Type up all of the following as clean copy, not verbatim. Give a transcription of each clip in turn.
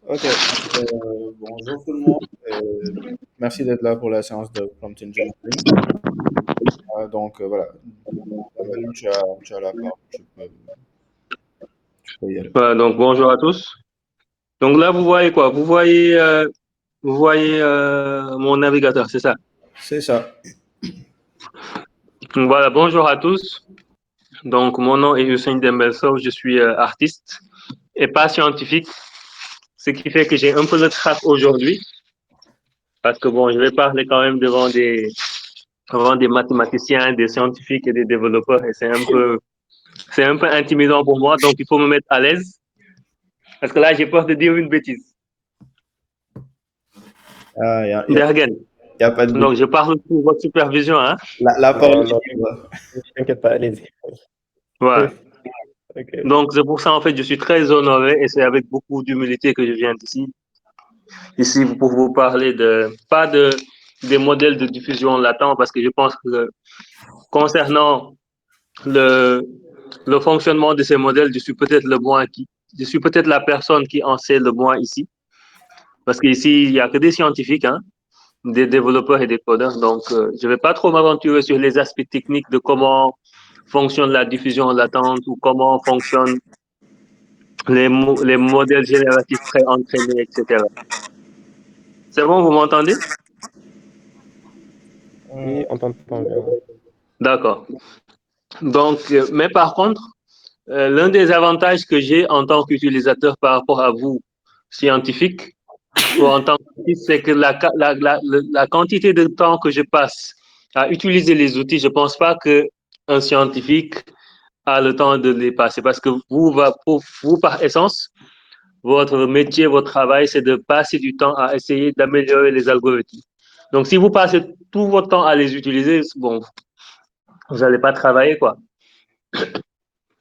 Ok, bonjour tout le monde. Merci d'être là pour la séance de prompt engineering. Voilà, Samuel, tu as la parole, tu peux y aller. Voilà, donc bonjour à tous. Donc là, vous voyez quoi? Vous voyez mon navigateur, c'est ça? C'est ça. Donc voilà, bonjour à tous. Donc mon nom est Hussein Dembelso, je suis artiste et pas scientifique, ce qui fait que j'ai un peu de trac aujourd'hui parce que bon, je vais parler quand même devant des mathématiciens, des scientifiques et des développeurs et c'est un peu intimidant pour moi, donc il faut me mettre à l'aise parce que là, j'ai peur de dire une bêtise. Ah, Dergen. y a pas de but. Donc je parle sous votre supervision, hein? La parole Non, est non, libre. t'inquiète pas, allez-y. Voilà. Ok. Donc, c'est pour ça, en fait, je suis très honoré et c'est avec beaucoup d'humilité que je viens ici pour vous parler pas des modèles de diffusion latent, parce que je pense que concernant le, le fonctionnement de ces modèles, je suis peut-être la personne qui en sait le moins ici, parce qu'ici, il n'y a que des scientifiques, hein, des développeurs et des codeurs. Donc, je ne vais pas trop m'aventurer sur les aspects techniques de comment fonctionne la diffusion latente ou comment fonctionnent les modèles génératifs pré-entraînés, etc. C'est bon, vous m'entendez? Oui, on t'entend bien. D'accord. Donc, mais par contre, l'un des avantages que j'ai en tant qu'utilisateur par rapport à vous, scientifique, ou en tant qu'artiste, c'est que la quantité de temps que je passe à utiliser les outils, je ne pense pas qu'un scientifique a le temps de les passer parce que pour vous, par essence, votre métier, votre travail, c'est de passer du temps à essayer d'améliorer les algorithmes. Donc, si vous passez tout votre temps à les utiliser, bon, vous n'allez pas travailler, quoi.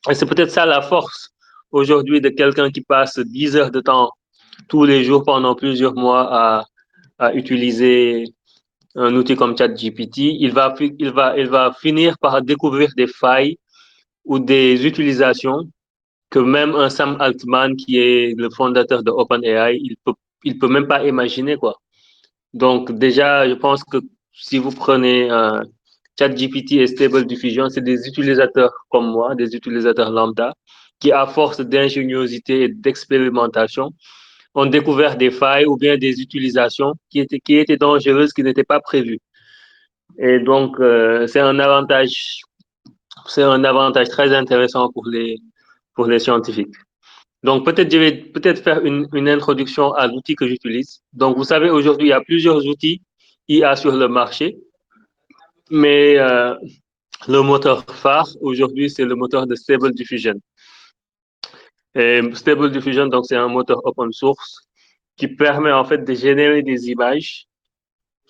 Et c'est peut-être ça la force aujourd'hui de quelqu'un qui passe 10 heures de temps tous les jours pendant plusieurs mois à utiliser un outil comme ChatGPT. Il va finir par découvrir des failles ou des utilisations que même un Sam Altman, qui est le fondateur de OpenAI, il peut même pas imaginer, quoi. Donc, déjà, je pense que si vous prenez ChatGPT et Stable Diffusion, c'est des utilisateurs comme moi, des utilisateurs lambda, qui, à force d'ingéniosité et d'expérimentation, ont découvert des failles ou bien des utilisations qui étaient dangereuses, qui n'étaient pas prévues. Et donc, c'est un avantage très intéressant pour les scientifiques. Donc, peut-être je vais peut-être faire une introduction à l'outil que j'utilise. Donc, vous savez, aujourd'hui, il y a plusieurs outils IA sur le marché, mais le moteur phare aujourd'hui, c'est le moteur de Stable Diffusion. Et Stable Diffusion, donc, c'est un moteur open source qui permet en fait de générer des images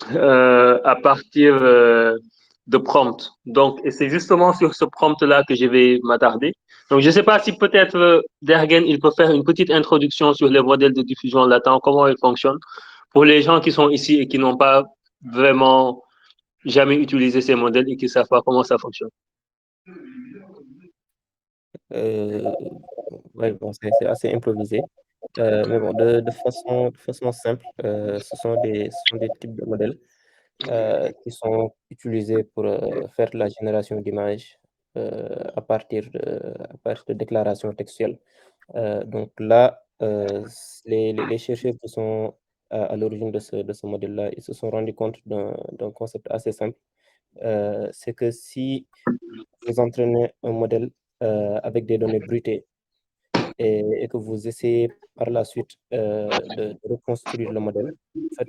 à partir de prompts. Donc, et c'est justement sur ce prompt-là que je vais m'attarder. Donc, je ne sais pas si peut-être Dergen, il peut faire une petite introduction sur les modèles de diffusion latent, comment ils fonctionnent, pour les gens qui sont ici et qui n'ont pas vraiment jamais utilisé ces modèles et qui ne savent pas comment ça fonctionne. Euh, ouais, bon, c'est assez improvisé. Mais bon, de façon simple, ce sont des types de modèles qui sont utilisés pour faire la génération d'images à partir de déclarations textuelles. Donc là, les chercheurs qui sont à l'origine de ce modèle-là, ils se sont rendus compte d'un concept assez simple. C'est que si vous entraînez un modèle avec des données brutées et que vous essayez par la suite de reconstruire le modèle, en fait,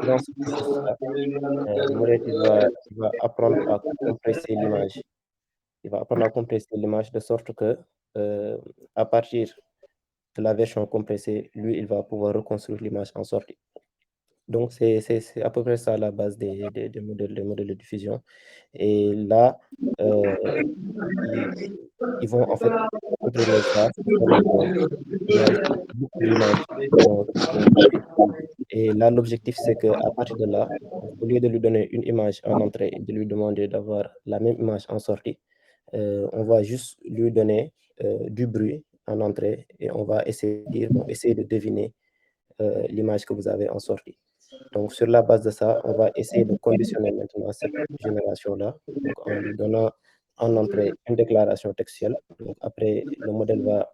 durant ce processus-là, le modèle il va apprendre à compresser l'image. Il va apprendre à compresser l'image de sorte que, euh, à partir de la version compressée, lui, il va pouvoir reconstruire l'image en sortie. Donc, c'est à peu près ça la base des modèles de diffusion. Et là, euh, ils, ils vont en fait entraîner ça sous forme d'images, beaucoup d'images qui sont brutées. Et là, l'objectif, c'est qu'à partir de là, au lieu de lui donner une image en entrée et de lui demander d'avoir la même image en sortie, on va juste lui donner du bruit en entrée et on va essayer de dire, bon, essayer de deviner l'image que vous avez en sortie. Donc, sur la base de ça, on va essayer de conditionner maintenant cette génération-là, donc en lui donnant en entrée une déclaration textuelle. Donc, après, le modèle va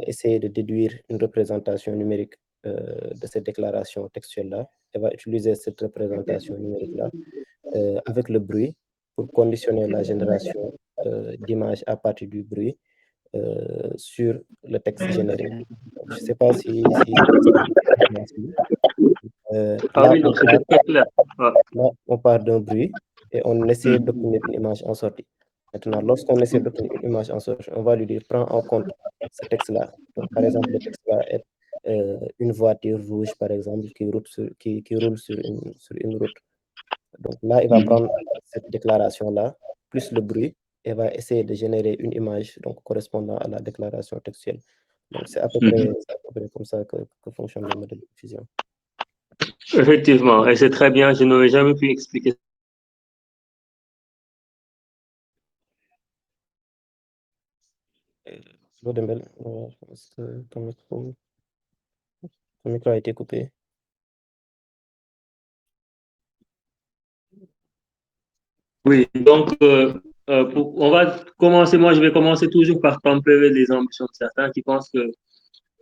essayer de déduire une représentation numérique de cette déclaration textuelle-là et va utiliser cette représentation numérique-là avec le bruit pour conditionner la génération d'images à partir du bruit sur le texte généré. Donc, je ne sais pas si Ah oui, donc c'était très clair. là, on part d'un bruit et on essaie d'obtenir une image en sortie. Maintenant, lorsqu'on essaie d'obtenir une image en sortie, on va lui dire prends en compte ce texte-là. Donc, par exemple, le texte va être une voiture rouge, par exemple, qui roule sur une route. Donc là, il va prendre cette déclaration-là, plus le bruit, et va essayer de générer une image donc, correspondant à la déclaration textuelle. Donc c'est à peu près comme ça que fonctionne le modèle de diffusion. Effectivement, et c'est très bien, je n'aurais jamais pu expliquer. Dembel, je pense que ton micro a été coupé. Oui, donc on va commencer, moi je vais commencer toujours par tempérer les ambitions de certains qui pensent que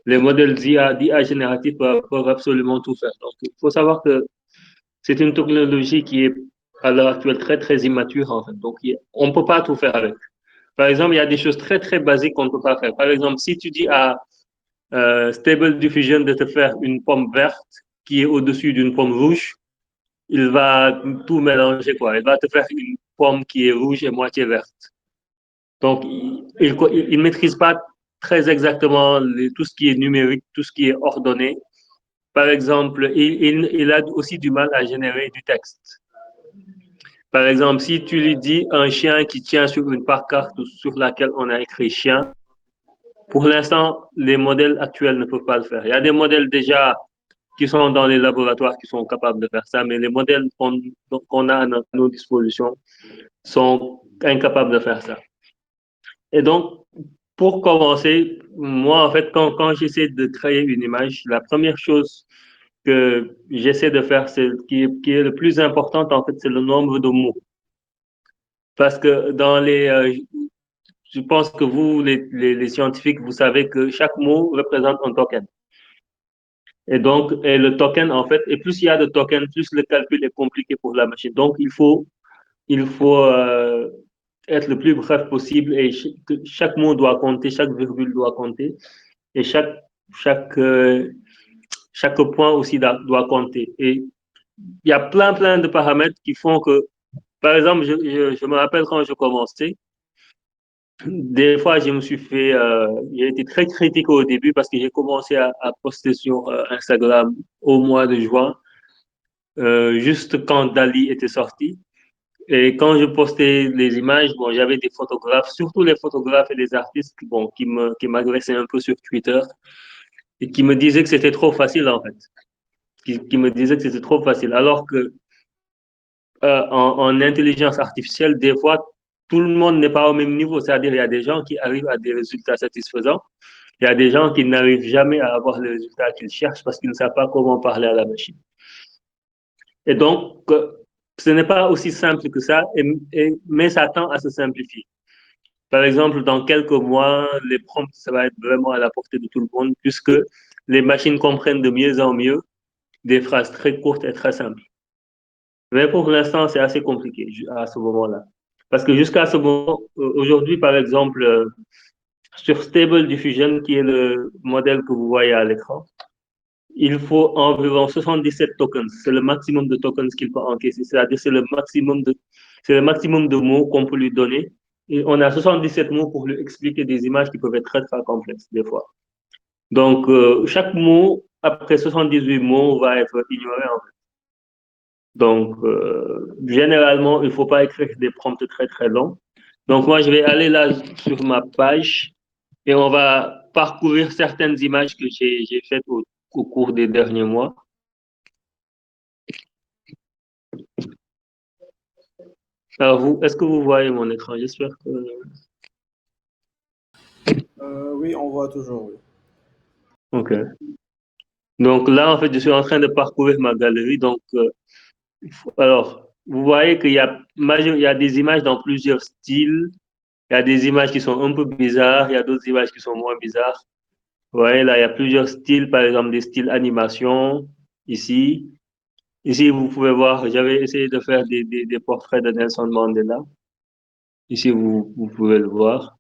les modèles d'IA génératifs peuvent absolument tout faire. Donc il faut savoir que c'est une technologie qui est à l'heure actuelle très très immature en fait. Donc on ne peut pas tout faire avec. Par exemple, il y a des choses très très basiques qu'on ne peut pas faire. Par exemple, si tu dis à Stable Diffusion de te faire une pomme verte qui est au-dessus d'une pomme rouge, il va tout mélanger, quoi. Il va te faire une pomme qui est rouge et moitié verte. Donc, il ne maîtrise pas très exactement tout ce qui est numérique, tout ce qui est ordonné. Par exemple, il a aussi du mal à générer du texte. Par exemple, si tu lui dis un chien qui tient sur une pancarte sur laquelle on a écrit chien, pour l'instant, les modèles actuels ne peuvent pas le faire. Il y a des modèles déjà qui sont dans les laboratoires qui sont capables de faire ça, mais les modèles qu'on a à nos dispositions sont incapables de faire ça. Et donc, pour commencer, moi, en fait, quand j'essaie de créer une image, la première chose que j'essaie de faire, qui est le plus important, en fait, c'est le nombre de mots. Parce que je pense que vous, les scientifiques, vous savez que chaque mot représente un token. Et donc, le token, en fait, et plus il y a de tokens, plus le calcul est compliqué pour la machine. Donc, il faut être le plus bref possible et chaque mot doit compter, chaque virgule doit compter et chaque, euh, chaque point aussi doit compter. Et il y a plein de paramètres qui font que, par exemple, je me rappelle quand je commençais, des fois, j'ai été très critique au début parce que j'ai commencé à poster sur Instagram au mois de juin, juste quand Dali était sorti. Et quand je postais les images, bon, j'avais des photographes, surtout les photographes et les artistes, bon, qui m'agressaient un peu sur Twitter et qui me disaient que c'était trop facile, en fait. Qui me disaient que c'était trop facile. Alors que en intelligence artificielle, des fois, tout le monde n'est pas au même niveau. C'est-à-dire, il y a des gens qui arrivent à des résultats satisfaisants. Il y a des gens qui n'arrivent jamais à avoir les résultats qu'ils cherchent parce qu'ils ne savent pas comment parler à la machine. Et donc, ce n'est pas aussi simple que ça, mais ça tend à se simplifier. Par exemple, dans quelques mois, les prompts, ça va être vraiment à la portée de tout le monde, puisque les machines comprennent de mieux en mieux des phrases très courtes et très simples. Mais pour l'instant, c'est assez compliqué à ce moment-là. Parce que jusqu'à ce moment, aujourd'hui, par exemple, sur Stable Diffusion, qui est le modèle que vous voyez à l'écran, il faut environ 77 tokens. C'est le maximum de tokens qu'il peut encaisser. C'est-à-dire c'est le maximum de mots qu'on peut lui donner. Et on a 77 mots pour lui expliquer des images qui peuvent être très, très complexes des fois. Donc, chaque mot, après 78 mots, va être ignoré en fait. Donc, généralement, il ne faut pas écrire des prompts très, très longs. Donc, moi, je vais aller là sur ma page et on va parcourir certaines images que j'ai faites au cours des derniers mois. Alors, est-ce que vous voyez mon écran? J'espère que... Oui, on voit toujours, oui. OK. Donc là, en fait, je suis en train de parcourir ma galerie. Donc, alors, vous voyez il y a des images dans plusieurs styles. Il y a des images qui sont un peu bizarres, il y a d'autres images qui sont moins bizarres. Vous voyez, là, il y a plusieurs styles, par exemple des styles animation, ici. Ici, vous pouvez voir, j'avais essayé de faire des portraits de Nelson Mandela. Ici, vous pouvez le voir.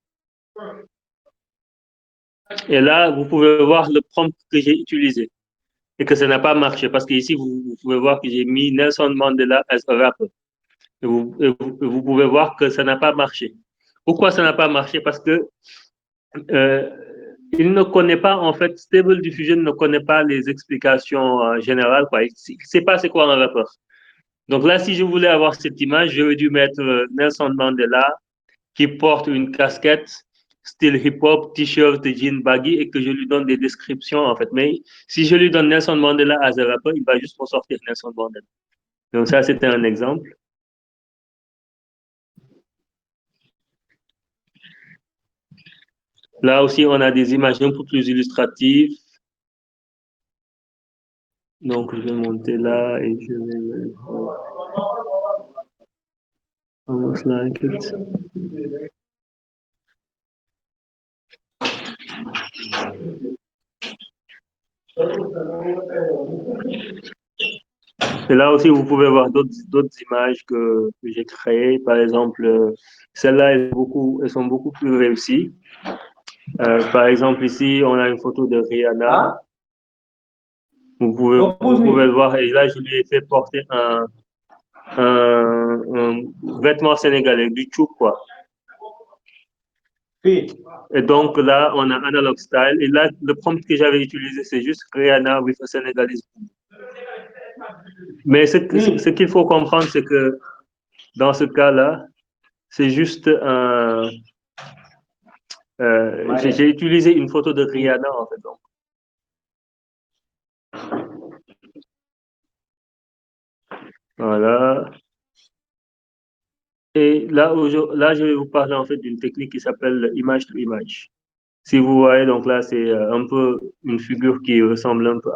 Et là, vous pouvez voir le prompt que j'ai utilisé et que ça n'a pas marché parce que ici, vous pouvez voir que j'ai mis Nelson Mandela as a rapper. Et vous pouvez voir que ça n'a pas marché. Pourquoi ça n'a pas marché? Parce que euh, il ne connaît pas, en fait, Stable Diffusion ne connaît pas les explications générales, quoi. Il ne sait pas c'est quoi un rappeur. Donc là, si je voulais avoir cette image, j'aurais dû mettre Nelson Mandela qui porte une casquette style hip-hop, t-shirt, jean baggy et que je lui donne des descriptions, en fait. Mais si je lui donne Nelson Mandela as a rappeur, il va juste ressortir Nelson Mandela. Donc ça, c'était un exemple. Là aussi, on a des images un peu plus illustratives. Donc, je vais monter là et je vais... Almost like it. Et là aussi, vous pouvez voir d'autres images que j'ai créées. Par exemple, celles-là, elles sont beaucoup plus réussies. Par exemple, ici, on a une photo de Rihanna. Vous pouvez le voir. Et là, je lui ai fait porter un vêtement sénégalais, du tchouk, quoi. Et donc là, on a Analog Style. Et là, le prompt que j'avais utilisé, c'est juste Rihanna with a Senegalese. Mais ce qu'il faut comprendre, c'est que dans ce cas-là, c'est juste un. J'ai utilisé une photo de Rihanna, en fait. Donc. Voilà. Et là, je vais vous parler en fait d'une technique qui s'appelle image to image. Si vous voyez, donc là, c'est un peu une figure qui ressemble un peu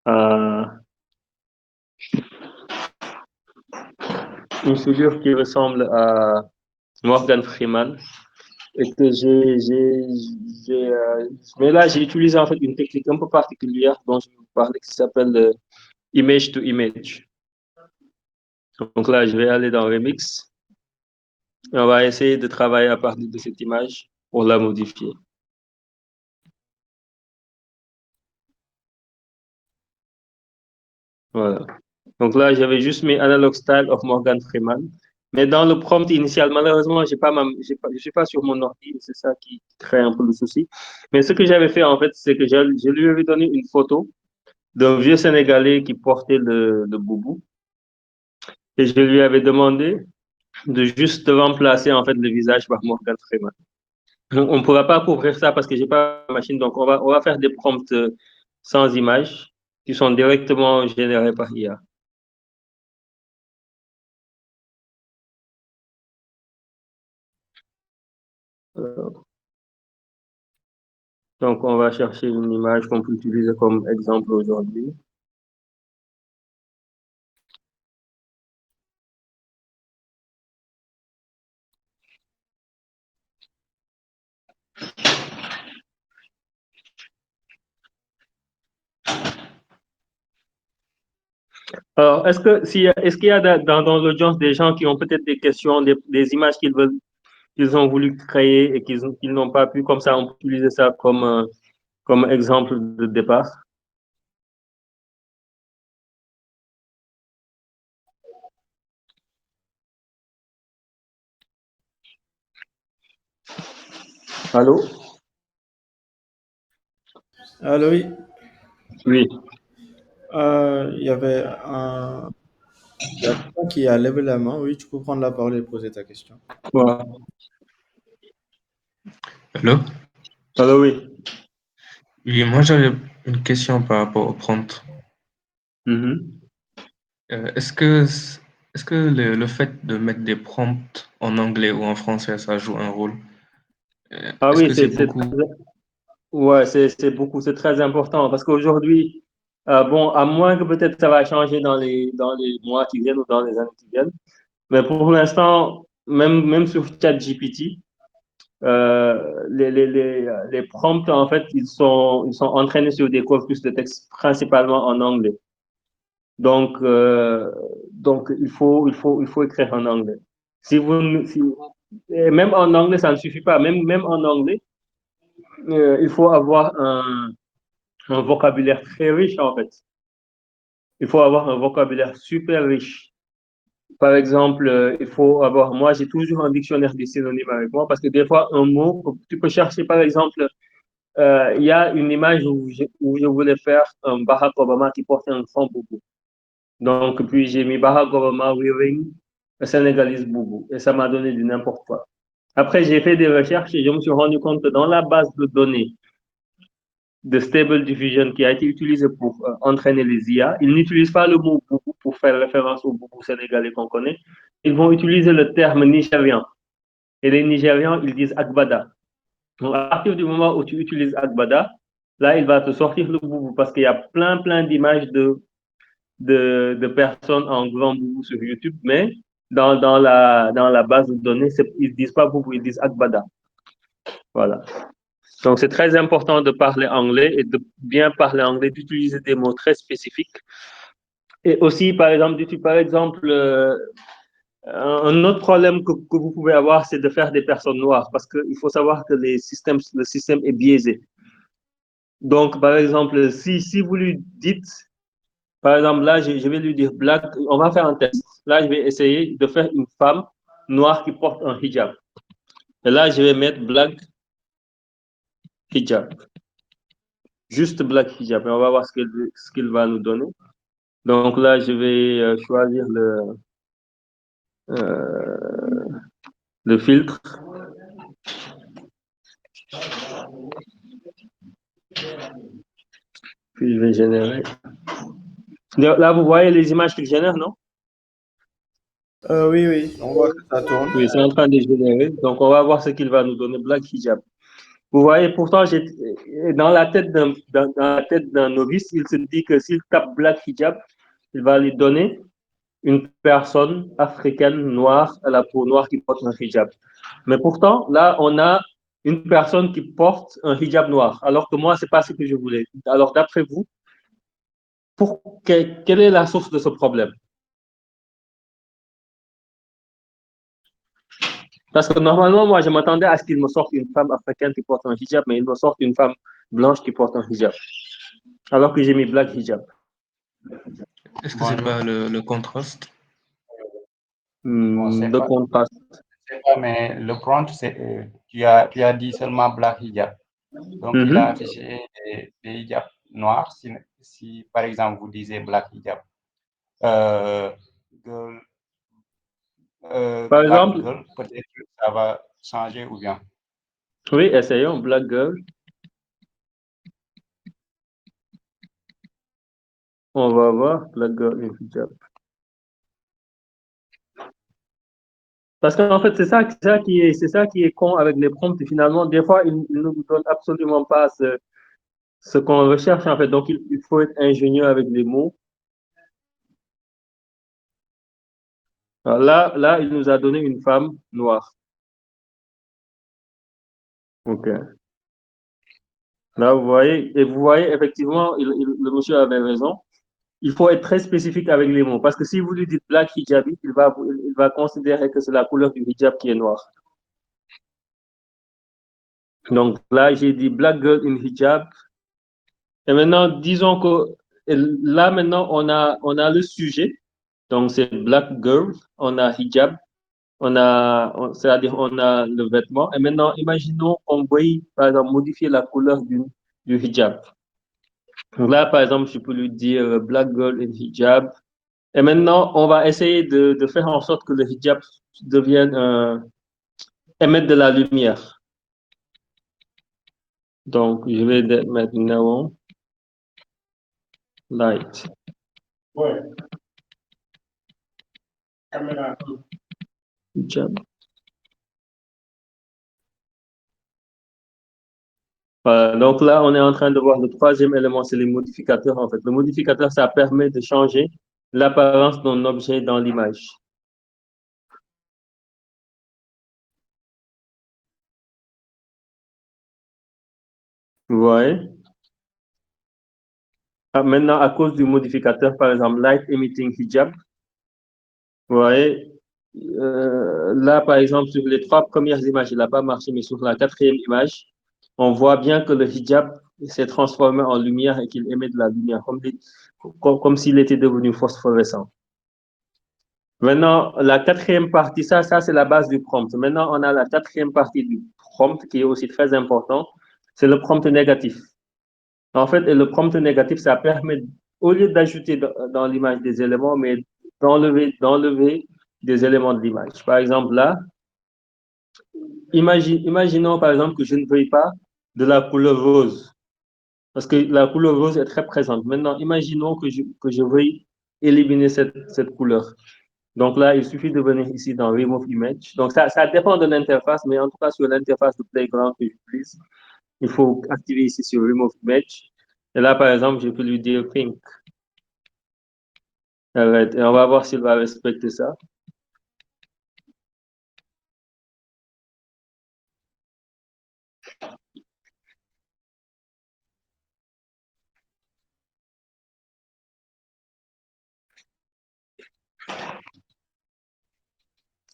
à une figure qui ressemble à Morgan Freeman. Et que mais là, j'ai utilisé en fait une technique un peu particulière dont je vais vous parler qui s'appelle image to image. Donc là, je vais aller dans Remix et on va essayer de travailler à partir de cette image pour la modifier. Voilà. Donc là, j'avais juste mis Analog Style of Morgan Freeman. Mais dans le prompt initial, malheureusement, je suis pas sur mon ordi, c'est ça qui crée un peu le souci. Mais ce que j'avais fait, en fait, c'est que je lui avais donné une photo d'un vieux Sénégalais qui portait le boubou. Et je lui avais demandé de juste remplacer, en fait, le visage par Morgan Freeman. On ne pourra pas couvrir ça parce que j'ai pas la machine, donc on va faire des prompts sans images qui sont directement générés par IA. Donc, on va chercher une image qu'on peut utiliser comme exemple aujourd'hui. Alors, est-ce qu'il y a dans l'audience des gens qui ont peut-être des questions, des images qu'ils ont voulu créer et qu'ils n'ont pas pu, comme ça, on peut utiliser ça comme exemple de départ? Allô? Allô, oui. Oui. Il y avait il y a quelqu'un qui a levé la main. Oui, tu peux prendre la parole et poser ta question. Voilà. Allô? Allô, oui. Oui, moi j'avais une question par rapport au prompt. Mhm. Est-ce que le fait de mettre des prompts en anglais ou en français, ça joue un rôle? Ah Est-ce oui, que c'est beaucoup? Ouais, c'est beaucoup, c'est très important parce qu'aujourd'hui, bon, à moins que peut-être ça va changer dans les mois qui viennent ou dans les années qui viennent, mais pour l'instant, même sur ChatGPT, les prompts, en fait, ils sont entraînés sur des corpus de texte principalement en anglais. Donc, il faut écrire en anglais. Si vous, si- et même en anglais, ça ne suffit pas. Même en anglais, il faut avoir un vocabulaire très riche, en fait. Il faut avoir un vocabulaire super riche. Par exemple, il faut avoir, moi, j'ai toujours un dictionnaire des synonymes avec moi parce que des fois, un mot, tu peux chercher, par exemple, il y a une image où je voulais faire un Barack Obama qui portait un grand boubou. Donc, puis j'ai mis Barack Obama wearing a Senegalese boubou et ça m'a donné du n'importe quoi. Après, j'ai fait des recherches et je me suis rendu compte que dans la base de données de Stable Diffusion qui a été utilisée pour entraîner les IA, ils n'utilisent pas le mot boubou pour faire référence au boubou sénégalais qu'on connaît. Ils vont utiliser le terme nigérian. Et les Nigérians, ils disent Agbada. Donc, à partir du moment où tu utilises Agbada, là, il va te sortir le boubou parce qu'il y a plein d'images de personnes en grand boubou sur YouTube, mais dans la base de données, ils ne disent pas boubou, ils disent Agbada. Voilà. Donc, c'est très important de parler anglais et de bien parler anglais, d'utiliser des mots très spécifiques. Et aussi, par exemple, un autre problème que vous pouvez avoir, c'est de faire des personnes noires, parce qu'il faut savoir que le système est biaisé. Donc, par exemple, si vous lui dites, par exemple, là, je vais lui dire black, on va faire un test. Là, je vais essayer de faire une femme noire qui porte un hijab. Et là, je vais mettre black hijab. Juste black hijab. Et on va voir ce qu'il va nous donner. Donc là, je vais choisir euh, le filtre. Puis je vais générer. Là, vous voyez les images qu'il génère, non? Oui, oui, on voit que ça tourne. Oui, c'est en train de générer. Donc, on va voir ce qu'il va nous donner. Black hijab. Vous voyez, pourtant, dans la tête dans la tête d'un novice, il se dit que s'il tape black hijab, il va lui donner une personne africaine noire à la peau noire qui porte un hijab. Mais pourtant, là, on a une personne qui porte un hijab noir, alors que moi, c'est pas ce que je voulais. Alors, d'après vous, quelle est la source de ce problème? Parce que normalement, moi, je m'attendais à ce qu'il me sorte une femme africaine qui porte un hijab, mais il me sort une femme blanche qui porte un hijab, alors que j'ai mis black hijab. Est-ce que c'est pas le contraste? De contraste. Je sais pas, mais le prompt, c'est tu as dit seulement black hijab. Donc, il a affiché des hijabs noirs. Si, par exemple, vous disiez black hijab, girl, Par black exemple, girl, peut-être que ça va changer ou bien. oui, essayons black girl. On va voir black girl in hijab. Parce qu'en fait, c'est ça qui est con avec les prompts. Et finalement, des fois, ils ne nous donnent absolument pas ce qu'on recherche, en fait. Donc, il faut être ingénieux avec les mots. Alors là, il nous a donné une femme noire. OK. Là, vous voyez, effectivement, le monsieur avait raison. Il faut être très spécifique avec les mots. Parce que si vous lui dites black hijabi, il va considérer que c'est la couleur du hijab qui est noire. Donc là, j'ai dit black girl in hijab. Et maintenant, disons que là, maintenant, on a le sujet. Donc, c'est black girl, on a hijab, c'est-à-dire on a le vêtement. Et maintenant, imaginons qu'on veuille, par exemple, modifier la couleur du hijab. Donc là, par exemple, je peux lui dire black girl in hijab. Et maintenant, on va essayer de faire en sorte que le hijab devienne, émette de la lumière. Donc, je vais mettre neon light. Ouais. Hijab. Voilà. Donc là, on est en train de voir le troisième élément, c'est les modificateurs en fait. Le modificateur, ça permet de changer l'apparence d'un objet dans l'image. Vous voyez? Maintenant, à cause du modificateur, par exemple, Light Emitting Hijab, vous voyez, là, par exemple, sur les trois premières images, il n'a pas marché, mais sur la quatrième image, on voit bien que le hijab s'est transformé en lumière et qu'il émet de la lumière, comme s'il était devenu phosphorescent. Maintenant, la quatrième partie, ça c'est la base du prompt. Maintenant, on a la quatrième partie du prompt qui est aussi très important, c'est le prompt négatif. En fait, et le prompt négatif, ça permet, au lieu d'ajouter dans l'image des éléments, mais d'enlever des éléments de l'image. Par exemple, là, imaginons par exemple que je ne veuille pas de la couleur rose, parce que la couleur rose est très présente. Maintenant, imaginons que je veuille éliminer cette couleur. Donc là, il suffit de venir ici dans Remove Image. Donc ça dépend de l'interface, mais en tout cas sur l'interface de Playground que j'utilise, il faut activer ici sur Remove Image. Et là, par exemple, je peux lui dire Pink. Et on va voir s'il va respecter ça.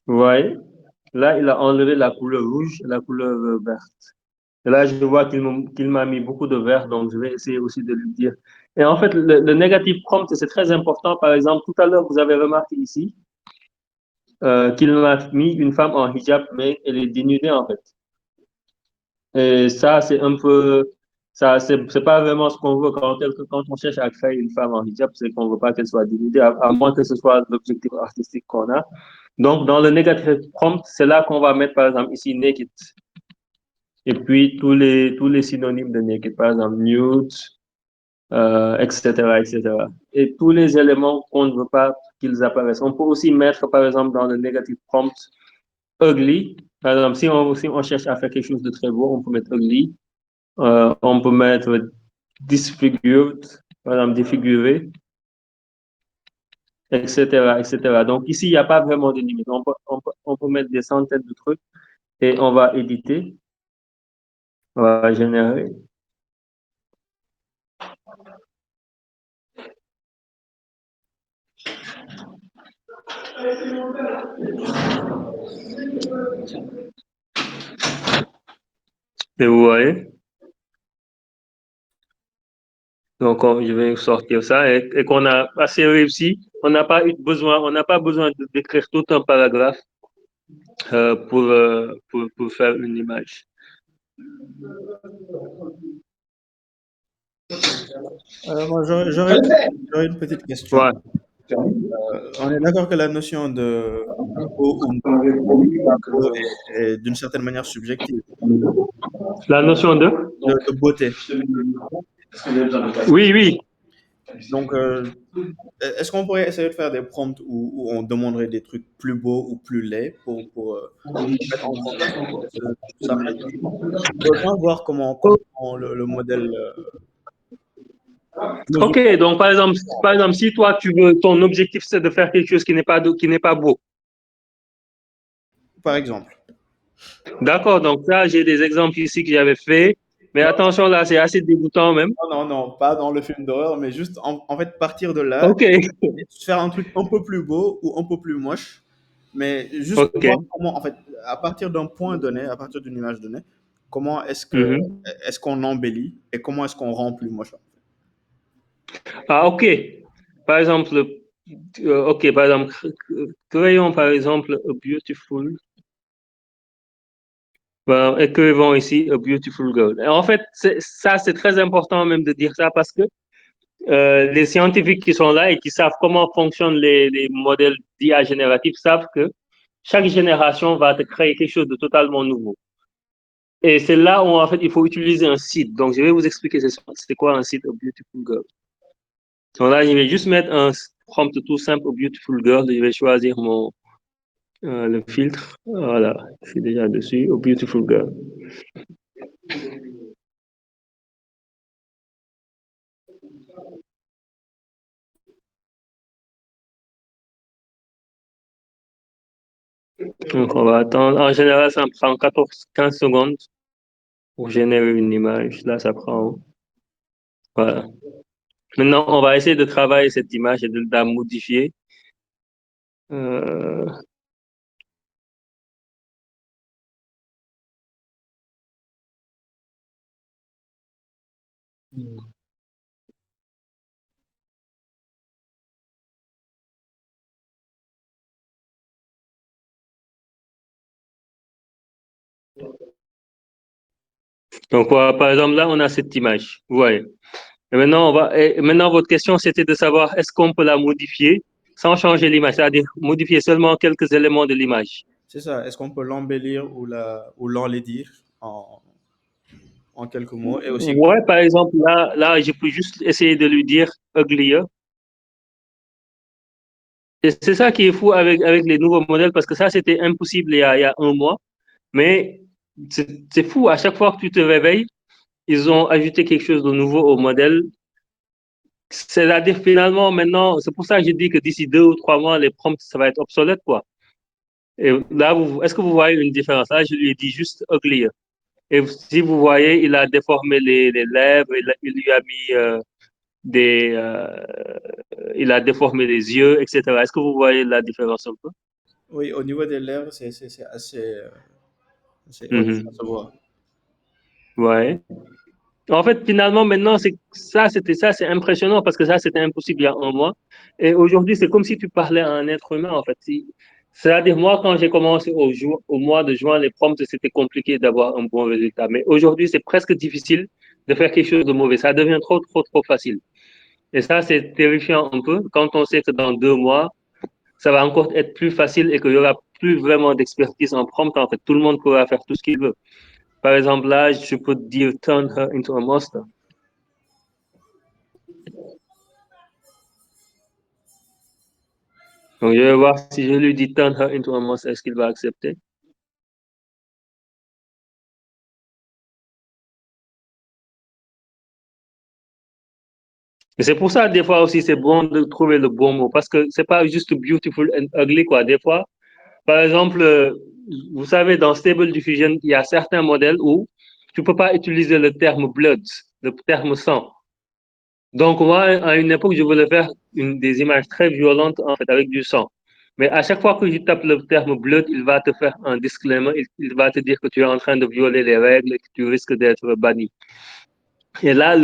Vous voyez? Là, il a enlevé la couleur rouge et la couleur verte. Et là, je vois qu'il m'a mis beaucoup de vert, donc je vais essayer aussi de lui dire. Et en fait, le négatif prompt, c'est très important. Par exemple, tout à l'heure, vous avez remarqué ici qu'il m'a mis une femme en hijab, mais elle est dénudée en fait. Et ça, c'est un peu, ça, c'est pas vraiment ce qu'on veut quand on cherche à créer une femme en hijab, c'est qu'on veut pas qu'elle soit dénudée, à moins que ce soit l'objectif artistique qu'on a. Donc, dans le négatif prompt, c'est là qu'on va mettre, par exemple, ici, naked. Et puis, tous les synonymes de naked, par exemple, nude, etc., etc. Et tous les éléments qu'on ne veut pas qu'ils apparaissent. On peut aussi mettre, par exemple, dans le négatif prompt, ugly. Par exemple, si on cherche à faire quelque chose de très beau, on peut mettre ugly. On peut mettre disfigured, par exemple, défiguré, etc., etc. Donc, ici, il n'y a pas vraiment de limite. On peut mettre des centaines de trucs et on va éditer, on va générer. Et vous voyez? Donc, je vais sortir ça et qu'on a assez réussi. On n'a pas besoin d'écrire tout un paragraphe pour faire une image. Moi, j'aurais une petite question. Ouais. On est d'accord que la notion de beau ou pas beau est d'une certaine manière subjective, La notion de beauté. Oui, oui. Donc, est-ce qu'on pourrait essayer de faire des prompts où on demanderait des trucs plus beaux ou plus laids pour mettre en fonction de ce que ça m'a dit? Je veux bien voir comment le modèle mesure, Ok, donc par exemple, si toi tu veux, ton objectif c'est de faire quelque chose qui n'est pas beau. par exemple. D'accord, donc là j'ai des exemples ici que j'avais fait, mais Non, attention là, c'est assez dégoûtant même. non, pas dans le film d'horreur, mais juste en fait partir de là, Ok, faire un truc un peu plus beau ou un peu plus moche, mais juste ok. voir comment, en fait, à partir d'un point donné, à partir d'une image donnée, comment Mhm. est-ce qu'on embellit et comment est-ce qu'on rend plus moche. Ah ok. Par exemple, ok, par exemple, créons par exemple a beautiful. Voilà, écrivons ici a beautiful girl. Et en fait, ça c'est très important même de dire ça parce que les scientifiques qui sont là et qui savent comment fonctionnent les modèles d'IA génératifs savent que chaque génération va te créer quelque chose de totalement nouveau. Et c'est là où, en fait, il faut utiliser un site. Donc, je vais vous expliquer c'est quoi un site A Beautiful Girl. Donc là, je vais juste mettre un prompt tout simple A Beautiful Girl. Je vais choisir le filtre. Voilà, je suis déjà dessus. A Beautiful Girl. Donc, on va attendre. En général, ça prend 15 secondes pour générer une image. Là, ça prend. Voilà. Maintenant, on va essayer de travailler cette image et de la modifier. Euh, Donc, voilà, par exemple, là, on a cette image. Vous voyez. Et maintenant, votre question, c'était de savoir est-ce qu'on peut la modifier sans changer l'image, c'est-à-dire modifier seulement quelques éléments de l'image. C'est ça. Est-ce qu'on peut l'embellir ou l'enlaidir en quelques mots? Et aussi, Ouais, par exemple, là, je peux juste essayer de lui dire uglier. Et c'est ça qui est fou avec les nouveaux modèles, parce que ça, c'était impossible il y a un mois. Mais c'est fou, à chaque fois que tu te réveilles, ils ont ajouté quelque chose de nouveau au modèle. C'est-à-dire, finalement, maintenant, c'est pour ça que je dis que d'ici 2 ou 3 mois, les prompts, ça va être obsolète, quoi. Et là, est-ce que vous voyez une différence? Là, je lui ai dit juste uglier. Et si vous voyez, il a déformé les lèvres, il lui a mis des, il a déformé les yeux, etc. Est-ce que vous voyez la différence un peu? oui, au niveau des lèvres, c'est assez. Oui, ça Mhm. se voit. Ouais. En fait, finalement, maintenant, c'est impressionnant parce que ça, c'était impossible il y a un mois. Et aujourd'hui, c'est comme si tu parlais à un être humain, en fait. C'est-à-dire, moi, quand j'ai commencé au mois de juin, les prompts, c'était compliqué d'avoir un bon résultat. Mais aujourd'hui, c'est presque difficile de faire quelque chose de mauvais. Ça devient trop, trop, trop facile. Et ça, c'est terrifiant un peu quand on sait que dans 2 mois, ça va encore être plus facile et qu'il y aura plus vraiment d'expertise en prompt. En fait, tout le monde pourra faire tout ce qu'il veut. Par exemple, là, je peux dire turn her into a monster. Donc, je vais voir si je lui dis turn her into a monster, est-ce qu'il va accepter? Et c'est pour ça, des fois aussi, c'est bon de trouver le bon mot parce que c'est pas juste beautiful and ugly, quoi. Des fois, par exemple, vous savez, dans Stable Diffusion, il y a certains modèles où tu peux pas utiliser le terme blood, le terme sang. Donc, moi, à une époque, je voulais faire des images très violentes, en fait, avec du sang. Mais à chaque fois que je tape le terme blood, il va te faire un disclaimer, il va te dire que tu es en train de violer les règles et que tu risques d'être banni. Et là,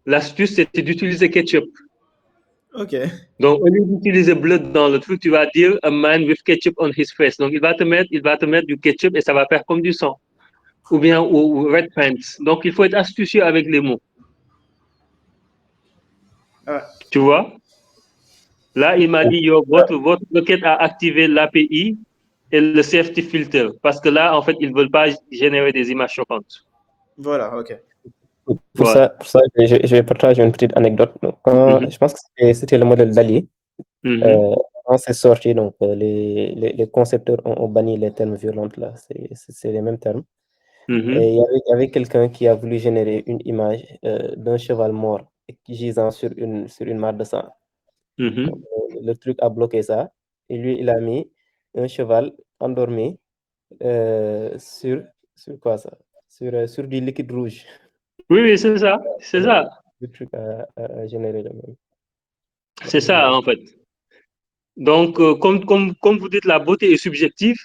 l'astuce, c'était d'utiliser ketchup. Ok. Donc, au lieu d'utiliser blood dans le truc, tu vas dire a man with ketchup on his face. Donc, il va te mettre du ketchup et ça va faire comme du sang. Ou bien, ou red pants. Donc, il faut être astucieux avec les mots. Ouais. Tu vois? Là, il m'a dit, yo, votre requête a activé l'API et le safety filter. Parce que là, en fait, ils ne veulent pas générer des images choquantes. Voilà, ok. Voilà. Pour ça je vais partager une petite anecdote. Donc, je pense que c'était le modèle DALL-E. Quand c'est sorti, donc les concepteurs ont banni les termes violents là. C'est les mêmes termes. Et il y avait quelqu'un qui a voulu générer une image d'un cheval mort gisant sur une mare de sang. Donc, le truc a bloqué ça. Et lui, il a mis un cheval endormi sur quoi ça? Sur du liquide rouge. Oui, c'est ça. C'est ça. Le truc a généré le même. C'est ça, en fait. Donc, comme vous dites, la beauté est subjective,